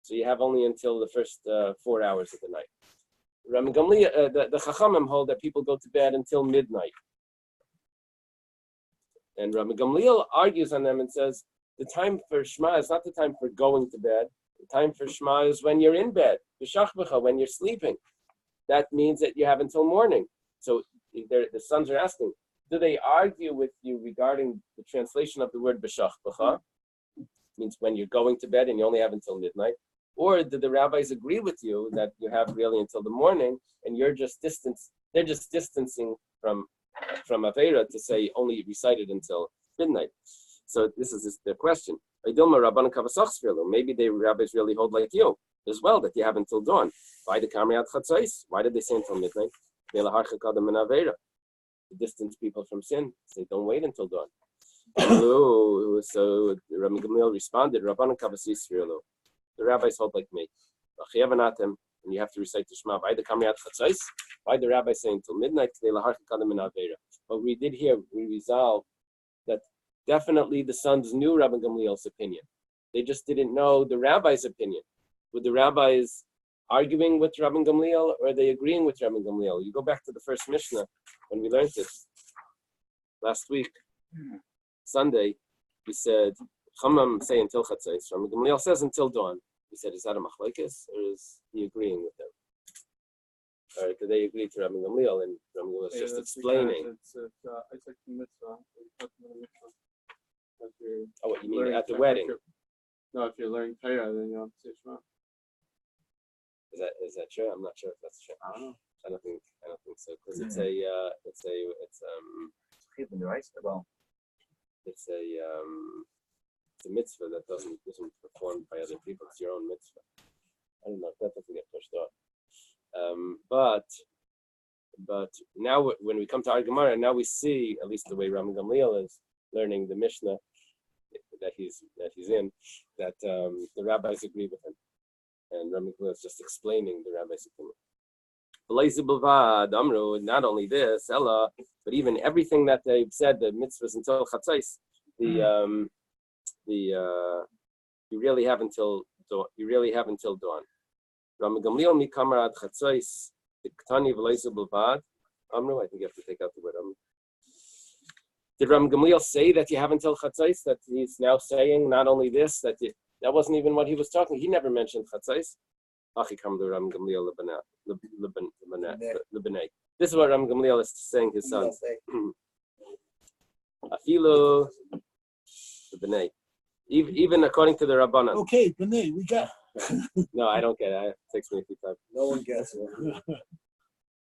So you have only until the first 4 hours of the night. Rabbi Gamliel, the Chachamim hold that people go to bed until midnight. And Rabbi Gamliel argues on them and says, the time for Shema is not the time for going to bed. The time for Shema is when you're in bed, when you're sleeping. That means that you have until morning. So the sons are asking, do they argue with you regarding the translation of the word b'shachbacha? Means when you're going to bed and you only have until midnight. Or did the rabbis agree with you that you have really until the morning and they're just distancing from Aveira to say only recited until midnight? So this is the question. Maybe the rabbis really hold like you as well, that you have until dawn. Why did they say until midnight? To distance people from sin. Say don't wait until dawn. So Rabbi Gamliel responded, the rabbis hold like me. And you have to recite the Shema. Why the rabbis say until midnight? But we did here, we resolved that definitely the sons knew Rabbi Gamliel's opinion. They just didn't know the rabbi's opinion. Were the rabbis arguing with Rabbi Gamliel or are they agreeing with Rabbi Gamliel? You go back to the first Mishnah when we learned this last week, Sunday, we said, Chamam say until Chatzais. Rabbi Gamliel says until dawn. We said, is that a machlokes or is he agreeing with them? Or do they agree to Rabbi Gamliel and Rabbi Gamliel is just explaining? It's like the mitzvah. Oh, what you mean at the wedding? No, if you're learning Torah, then you have to say Shema. Is that true? I'm not sure if that's true. I don't know. I don't think so because it's a mitzvah that isn't performed by other people. It's your own mitzvah. I don't know if that doesn't get pushed off. But now when we come to our Gemara, now we see at least the way Rabbi Gamliel is learning the Mishnah that he's in, that the rabbis agree with him, and Rabbi Gamliel is just explaining the rabbi's opinion. Not only this, Ella, but even everything that they've said, the mitzvahs until Chatzais, you really have until dawn. Rabbi Gamliel mikamar ad Chatzais, the Ktani v'leizu b'vad. Amru, I think you have to take out the word Amru. Did Rabbi Gamliel say that you have until Chatzais? That he's now saying not only this, that wasn't even what he was talking. He never mentioned Chatzais. This is what Rabbi Gamliel is saying his son. Afilu B'nai. Even according to the Rabbanan. Okay, B'nai, we got. No, I don't get it. It takes me a few times. No one gets it.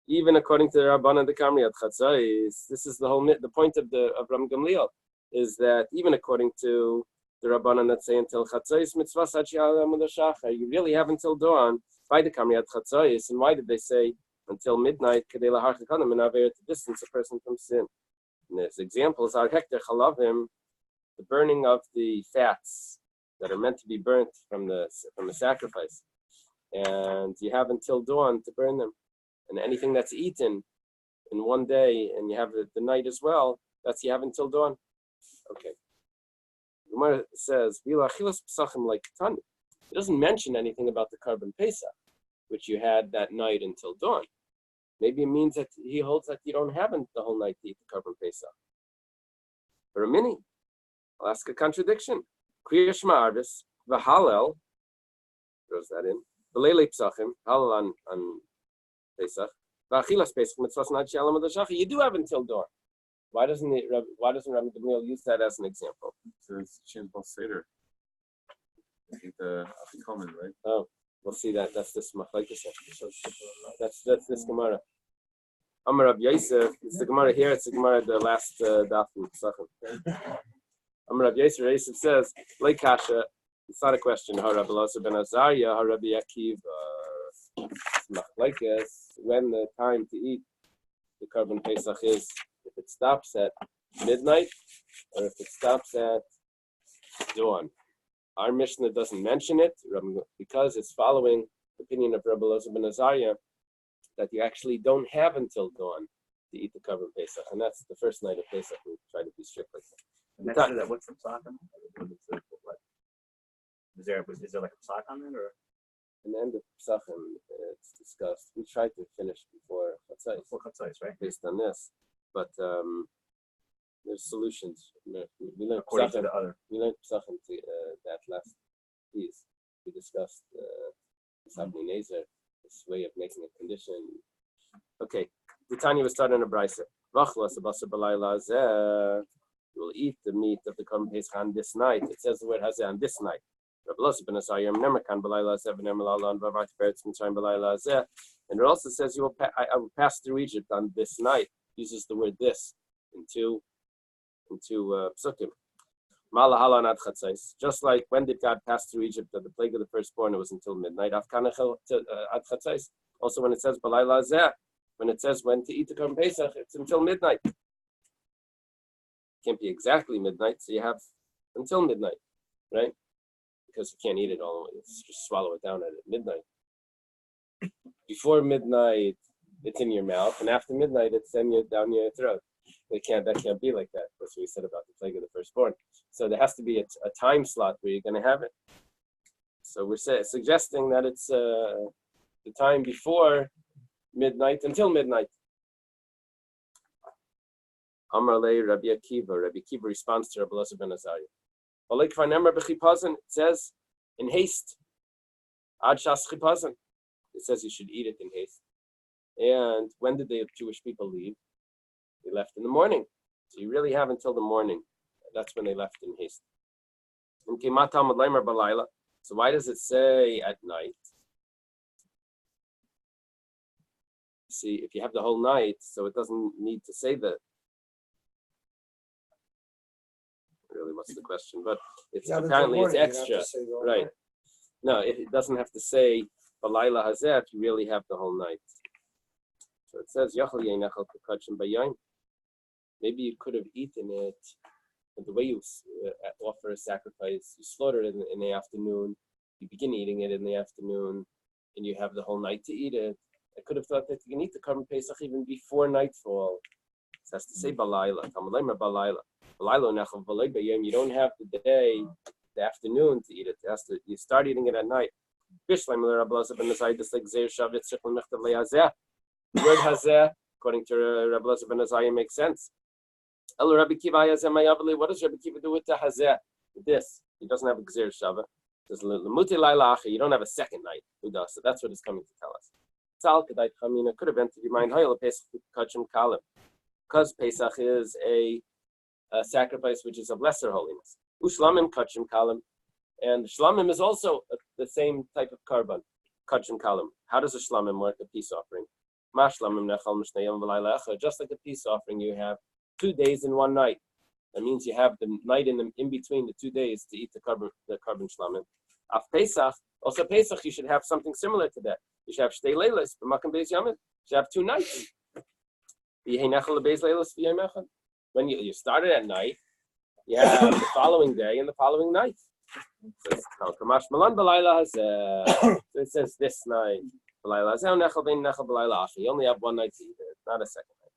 Even according to the Rabbanan, the Kamriyat Chatzais, this is the point of Rabbi Gamliel, is that even according to the Rabbanan that say until Chatzos mitzvah you really have until dawn by the Kamriat Chatzos. And why did they say until midnight? To distance a person from sin. And there's examples are hekter chalavim, the burning of the fats that are meant to be burnt from the sacrifice, and you have until dawn to burn them. And anything that's eaten in one day, and you have the night as well, that's you have until dawn. Okay. Gemara says, it doesn't mention anything about the Karban Pesach, which you had that night until dawn. Maybe it means that he holds that you don't have the whole night to eat the Karban Pesach. For a mini, I'll ask a contradiction. Kriya Shema Arvis, v'halel, throws that in, v'leilei psachim, halal on Pesach, v'achilas Pesach, mitzvahs nad she'alam adashachi, you do have until dawn. Why doesn't Rabbi Gamliel use that as an example? It says Shinbal Seder. I think the Afikomen, right? Oh, we'll see that. That's this machlekes. That's this Gemara. Amar Rabbi Yosef. It's the Gemara here. It's the Gemara the last daf in Pesachim. Amar Rabbi Yosef says, "Like Kasha." It's not a question. How Rabbi Elazar ben Azariah, how Rabbi Akiva, machlekes, when the time to eat the Karban Pesach is. If it stops at midnight or if it stops at dawn. Our Mishnah doesn't mention it because it's following the opinion of Rabbi Elazar ben Azariah that you actually don't have until dawn to eat the Karban Pesach, and that's the first night of Pesach. We try to be strict like that. Next to that, what's the psak on that? Is there like a psak on it, or? In the end of Pesachim, it's discussed. We tried to finish before Chatzos, right? Based on this. But there's solutions. We learned According to the other. We learned Pesachim to that last piece. We discussed Sabni Nezer, this way of making a condition. Okay, the Tanya was starting a brisa. You will eat the meat of the Karban Pesach on this night. It says the word hazeh on this night. And it also says I will pass through Egypt on this night. Uses the word this into psukim. Just like when did God pass through Egypt at the plague of the firstborn, it was until midnight. Also when it says balayla zeh, when it says when to eat the Karban Pesach, it's until midnight. It can't be exactly midnight, so you have until midnight, right? Because you can't eat it all the way. It's just swallow it down at midnight. Before midnight, it's in your mouth, and after midnight, it's down your throat. That can't be like that. That's what we said about the plague of the firstborn. So there has to be a time slot where you're going to have it. So we're suggesting that it's the time before midnight until midnight. Amar lei Rabbi Akiva. Rabbi Akiva responds to Rabbi Elazar ben Azariah. It says in haste. Ad shas chipazon. It says you should eat it in haste. And when did the Jewish people leave? They left in the morning. So you really have until the morning. That's when they left in haste. So why does it say at night? See, if you have the whole night, so it doesn't need to say that. Really, what's the question? But it's apparently it's extra, right? No, it doesn't have to say balayla hazeh if you really have the whole night. So it says maybe you could have eaten it, but the way you offer a sacrifice, you slaughter it in the afternoon, you begin eating it in the afternoon, and you have the whole night to eat it. I could have thought that you can eat the Karban Pesach even before nightfall. It has to say balayla. You don't have the day, the afternoon to eat it. You start eating it at night. The word hazeh, according to Rabbi Elazar ben Azariah, makes sense. What does Rabbi Kiva do with the hazeh? This, he doesn't have a gzeir shava. You don't have a second night. Who does? So that's what it's coming to tell us. Could have entered your mind because Pesach is a sacrifice which is of lesser holiness. Ushlamim kachim kalim, and shlamim is also the same type of karban, kachim kalim. How does a shlamim work? A peace offering. Just like a peace offering, you have 2 days and 1 night. That means you have the night in between the 2 days to eat the carbon shlamim. Af Pesach, also Pesach, you should have something similar to that. You should have shtei leilas, b'makam beis yamin. You should have 2 nights. When you started at night, you have the following day and the following night. So it says this night. You only have 1 night to eat it, not a second night.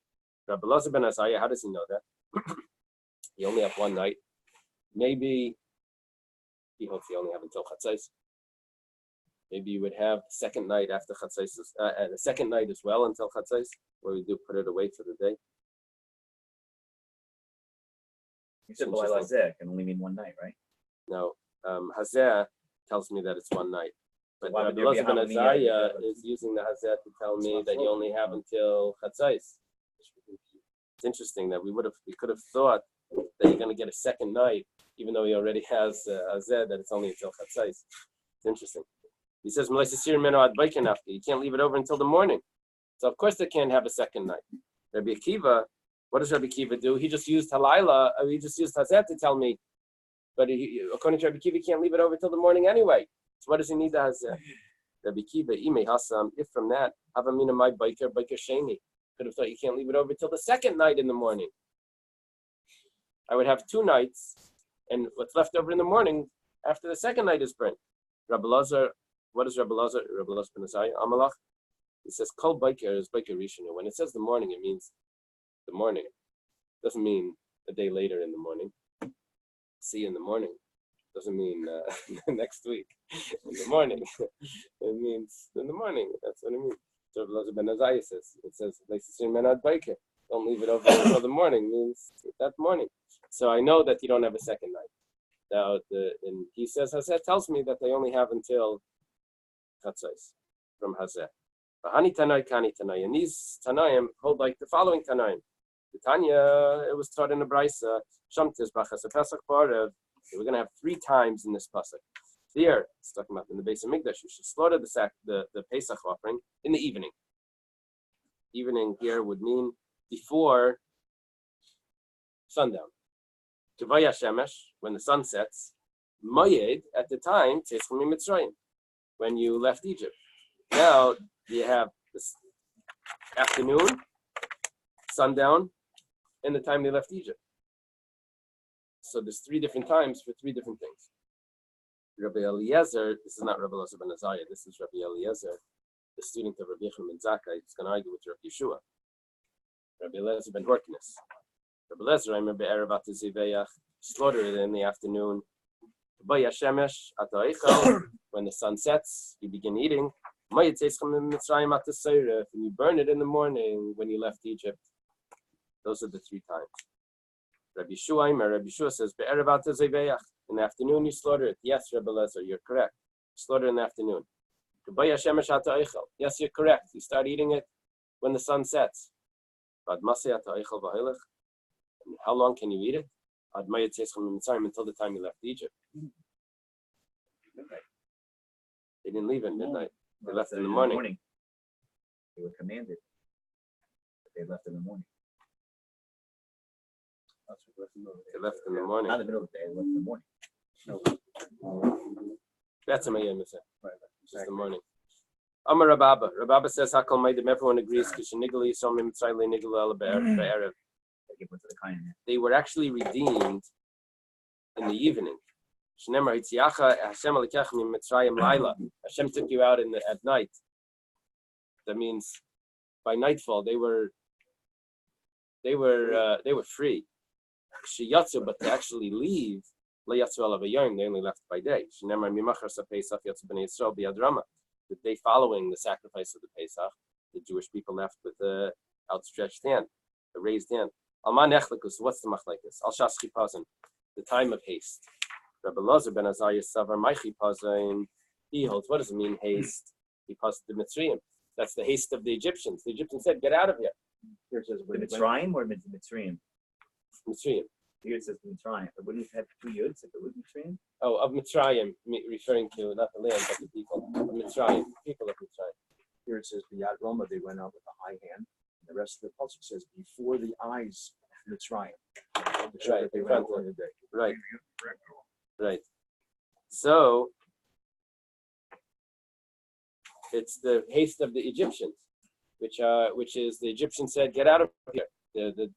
Rabbi Elazar ben Azariah, how does he know that? You only have 1 night. Maybe he hopes you only have until Chatzais. Maybe you would have the second night after Chatzais, the second night as well until Chatzais, where we do put it away for the day. You said Balayla Hazeh can only mean 1 night, right? No, Hazeh tells me that it's 1 night. But Why would Rabbi there be Elazar ben how many Azariah nights? is using the Hazeh to tell me that you only have until Chatzais. It's interesting that we could have thought that you're going to get a second night, even though he already has Hazeh, that it's only until Chatzais. It's interesting. He says, you can't leave it over until the morning. So of course they can't have a second night. Rabbi Akiva, what does Rabbi Akiva do? He just used Halayla, he just used Hazeh to tell me. But according to Rabbi Akiva, he can't leave it over till the morning anyway. So what does he need the Hazeh? Rabbi Akiva, Ime Hassam, if from that, Havamina my biker sheni. Could have thought you can't leave it over till the second night in the morning. I would have 2 nights, and what's left over in the morning after the second night is burnt. Rabbi Elazar, what is Rabbi Elazar? Rabbi Elazar ben Azariah, Amalach. He says, Kol biker is biker rishonu. When it says the morning, it means the morning. It doesn't mean a day later in the morning. See you in the morning. It doesn't mean next week in the morning. It means in the morning. That's what it means. So Rabbi Elazar ben Azariah says, it says, don't leave it over until the morning, means that morning. So I know that you don't have a second night. Now, and he says, Hazeh tells me that they only have until Chatzais from Hazeh. Hani Tanai, Kani Tanai. And these Tanaim hold like the following Tanaim. The Tanya, it was taught in the Brisa, Shamtis, Brachos Pesach Barev. We're going to have 3 times in this pasuk. Here, it's talking about in the base of Mikdash, you should slaughter the Pesach offering in the evening. Evening here would mean before sundown. Tuvaya Shemesh, when the sun sets. Moyed, at the time, Tzeitzchim Mitzrayim, when you left Egypt. Now, you have this afternoon, sundown, and the time they left Egypt. So there's 3 different times for 3 different things. Rabbi Eliezer, this is not Rabbi Elazar ben Azariah, this is Rabbi Eliezer, the student of Rabbi Yechon ben Zakkai. He's going to argue with Rabbi Yeshua. Rabbi Eliezer ben Horkinus. Rabbi Eliezer, I remember Erev Ataziveyach, slaughter it in the afternoon. When the sun sets, you begin eating. And you burn it in the morning when you left Egypt. Those are the 3 times. Rabbi Yeshua says, in the afternoon you slaughter it. Yes, Rabbi Eliezer, you're correct. Slaughter in the afternoon. Yes, you're correct. You start eating it when the sun sets. And how long can you eat it? Until the time you left Egypt. They didn't leave at midnight. They left in the morning. They were commanded. They left in the morning. They left in the morning. Not in the middle of the day, they left in the morning. That's a mayim, it's the morning. Amar Rababa. Rababa says, Hakal Maidim, everyone agrees, Kishanigli, Somim Tzayli Nigla Be'erev. They were actually redeemed in the evening. Hashem took you out at night. That means by nightfall they were free. But to actually leave, they only left by day. The day following the sacrifice of the Pesach, the Jewish people left with the outstretched hand, the raised hand. What's the machlekes? Al shas chipazon, the time of haste. Rabbi Elazar ben Azariah savar my chipazon. He holds. What does it mean haste? Because the Mitzrayim. That's the haste of the Egyptians. The Egyptians said, "Get out of here." Here it says the Mitzrayim or Mitzrayim. Mitzrayim. Here it says Mitzrayim. But wouldn't it have 2 yuds if it was Mitzrayim? Oh, of Mitzrayim, referring to not the land but the people. Of Mitzrayim, people of Mitzrayim. Here it says B'yad Roma, they went out with the high hand. And the rest of the pasuk says before the eyes of Mitzrayim. Right, in front of it. Right. Right. So it's the haste of the Egyptians, which is the Egyptians said, "Get out of here." The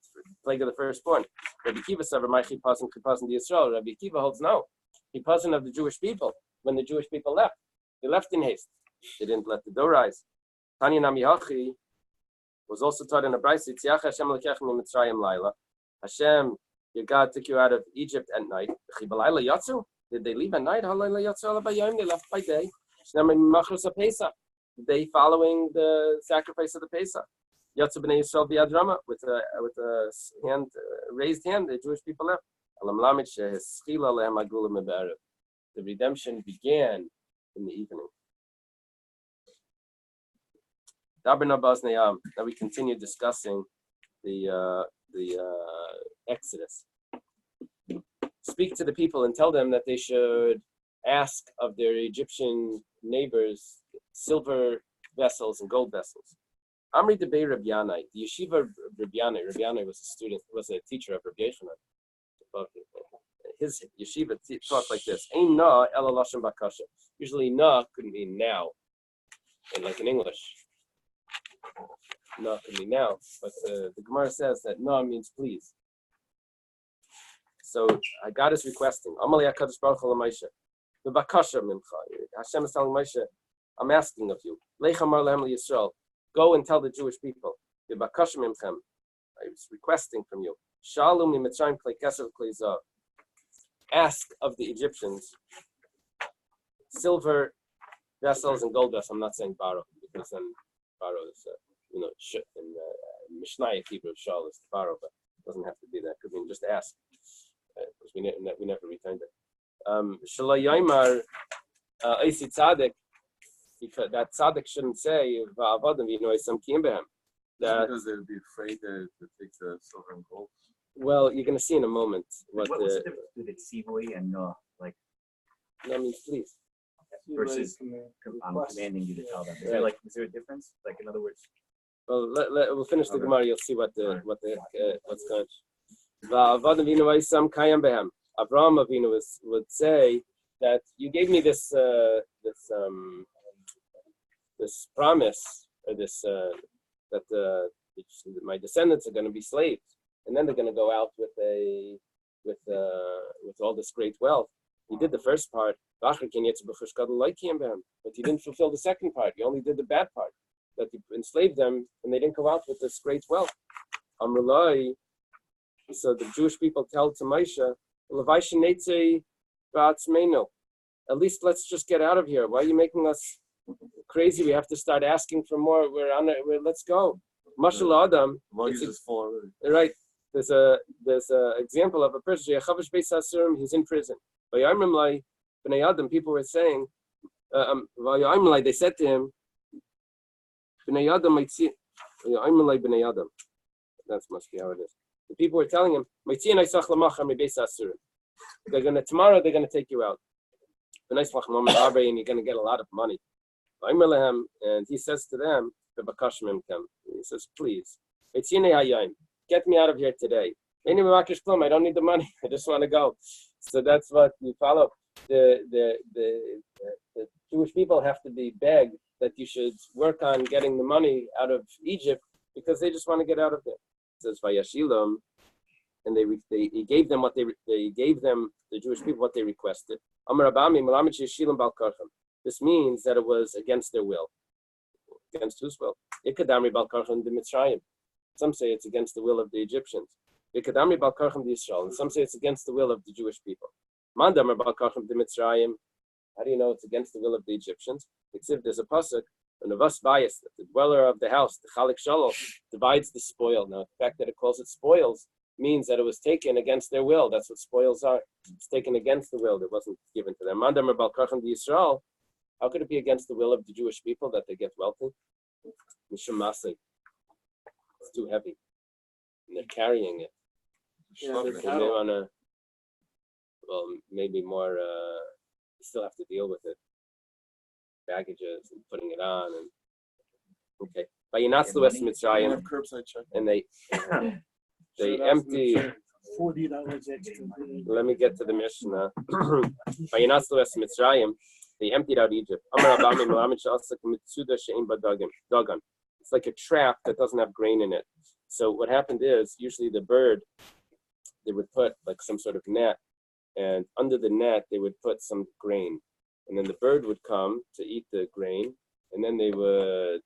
plague of the firstborn. Rabbi Kiva said, "My chipasin the Israel." Rabbi Kiva holds no chipasin of the Jewish people. When the Jewish people left, they left in haste. They didn't let the dough rise. Tanya Namihachi was also taught in a brayso, "Tziyach Hashem lekechem miMitzrayim laila." Hashem, your God, took you out of Egypt at night. Chibalayla yatsu. Did they leave at night? Halayla yatsu alabayim. They left by day. The day following the sacrifice of the Pesach. Yatsu b'nei Yisrael bi'adrama, with a hand, raised hand, the Jewish people left. The redemption began in the evening. Now we continue discussing the Exodus. Speak to the people and tell them that they should ask of their Egyptian neighbors silver vessels and gold vessels. Amri Debei Rabbi Yanai, the yeshiva of Rabbi Yanai was a teacher of Rabbi Yochanan. His yeshiva talked like this: Ein na ela lashon bakasha. Usually na could mean now, like in English. Na could mean now, but the Gemara says that na means please. So God is requesting. Amalei HaKadosh Baruch Hu LaMoshe. The bakasha mincha. Hashem is telling Moshe, I'm asking of you. Lech amar lehem liyisrael. Go and tell the Jewish people. The bakasha mimchem. I was requesting from you. Shalom miMitzrayim klei kesef klei zav. Ask of the Egyptians silver vessels and gold vessels. I'm not saying borrow, because then borrow is in Mishnah Hebrew shal is borrow, but it doesn't have to be that. It could mean just ask, because we never returned it. Shalay Yaimar Eisi Tzaddik, because that Tzaddik shouldn't say Va'avadim some Kimbehem. Because they would be afraid to take the silver and gold. Well, you're going to see in a moment What's the difference between tzivui and like? No, means please. Versus commanding you to tell them. Is there a difference? Like, in other words. Well, we'll finish the Gemara. You'll see what's going. Va'avadim v'inu kayam behem. Avraham Avinu would say that you gave me this promise, or this that my descendants are going to be slaves, and then they're going to go out with all this great wealth. He did the first part, but he didn't fulfill the second part. He only did the bad part, that he enslaved them, and they didn't go out with this great wealth. Amrulai. So the Jewish people tell to Moshe, at least let's just get out of here. Why are you making us crazy? We have to start asking for more. Let's go. Mashal Adam. Right. There's a example of a person. He's in prison. People were saying, they said to him, that must be how it is. The people were telling him, tomorrow they're going to take you out. And you're going to get a lot of money. And he says to them, he says, please, get me out of here today. I don't need the money. I just want to go. So that's what we follow. The Jewish people have to be begged that you should work on getting the money out of Egypt, because they just want to get out of there. It says Vayashilam, and he gave them the Jewish people what they requested. This means that it was against their will. Against whose will? Some say it's against the will of the Egyptians. And some say it's against the will of the Jewish people. How do you know it's against the will of the Egyptians? Except there's a pasuk, and of us bias, that the dweller of the house, the Chalik Shalom, divides the spoil. Now, the fact that it calls it spoils means that it was taken against their will. That's what spoils are. It's taken against the will. It wasn't given to them. How could it be against the will of the Jewish people that they get wealthy? It's too heavy. And they're carrying it. Yeah, they want to, maybe more, you still have to deal with it. Baggages and putting it on. And okay. But you're not the West Mitzrayim. And they empty. $40 extra. Let me get to the Mishnah. Vayinatzlu es Mitzrayim. They emptied out Egypt. It's like a trap that doesn't have grain in it. So what happened is usually the bird, they would put like some sort of net, and under the net they would put some grain, and then the bird would come to eat the grain, and then they would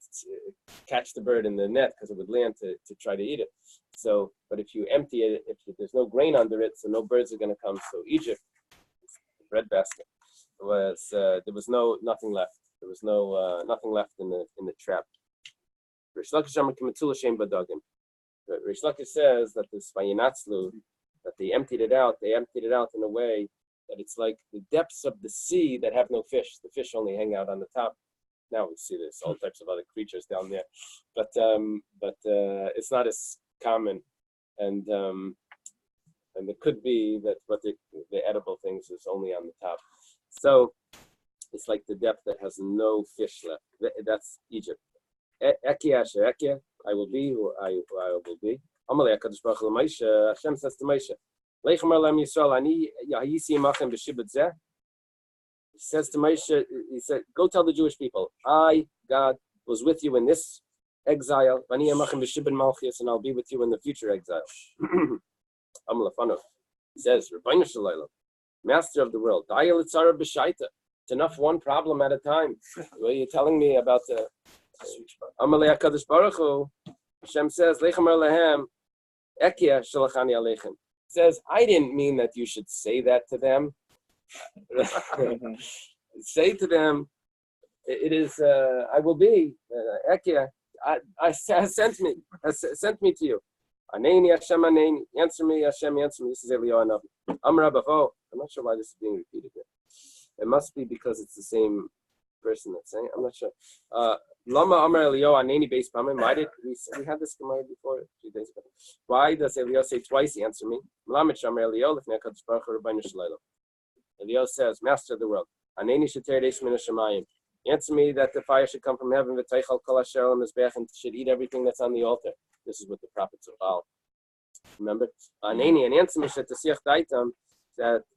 catch the bird in the net because it would land to try to eat it. So, but if you empty it, if there's no grain under it, so no birds are going to come. So Egypt, bread basket, was there was nothing left. There was nothing left in the trap. Rish Lakish says that this Vayinatzlu, that they emptied it out in a way that it's like the depths of the sea that have no fish. The fish only hang out on the top. Now we see this, all types of other creatures down there, but it's not as common, and it could be that what the edible things is only on the top. So it's like the depth that has no fish left. That's Egypt. Ekia asher ekia, I will be who I will be. Amalei HaKadosh Baruch Hu Moshe, Hashem says to Moshe, Lech Amar Le'am Yisrael, Ani Yahisi Imachem B'Shibud Zeh. He says to Moshe, he said, go tell the Jewish people, I, God, was with you in this exile, Ani Imachem B'Shibud Malchus, and I'll be with you in the future exile. Amalei Fanov. He says, Rabbeinu Shalom, Master of the world, Dayel Tzara B'Shaita. It's enough one problem at a time. What are you telling me about the Amalei HaKadosh Baruch Hu? Hashem says, Lech Amar Lehem, Ekia Shalachani Aleichem. Says, I didn't mean that you should say that to them. Say to them, it is, I will be, Ekia, I sent me to you. Aneni Hashem Aneni, answer me, Hashem, answer me. This is Eliyahu Hanavi. Amar Rabavo. I'm not sure why this is being repeated here. It must be because it's the same person that's saying it. I'm not sure. Lama Amar Eliyahu Aneni Beis Pamim. Why did we had this Gemara before a few days ago? Why does Eliyahu say twice? Answer me. Eliyahu says, Master of the world, Aneni Sheter Deis Min Hashemayim. Answer me that the fire should come from heaven, v'teichal kol asher al mizbeach, and should eat everything that's on the altar. This is what the prophets of Baal. Remember, Aneni, and answer me that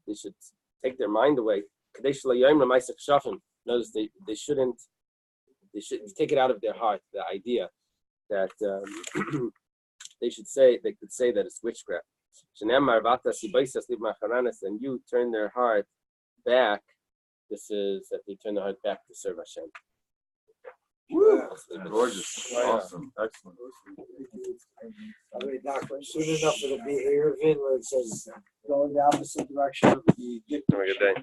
they should take their mind away. Notice they shouldn't take it out of their heart, the idea that they could say that it's witchcraft. And you turn their heart back. This is that they turn their heart back to serve Hashem. Woo! Gorgeous. Awesome. Excellent. Soon enough for the behavior where it says going the opposite direction of the. Have a good day.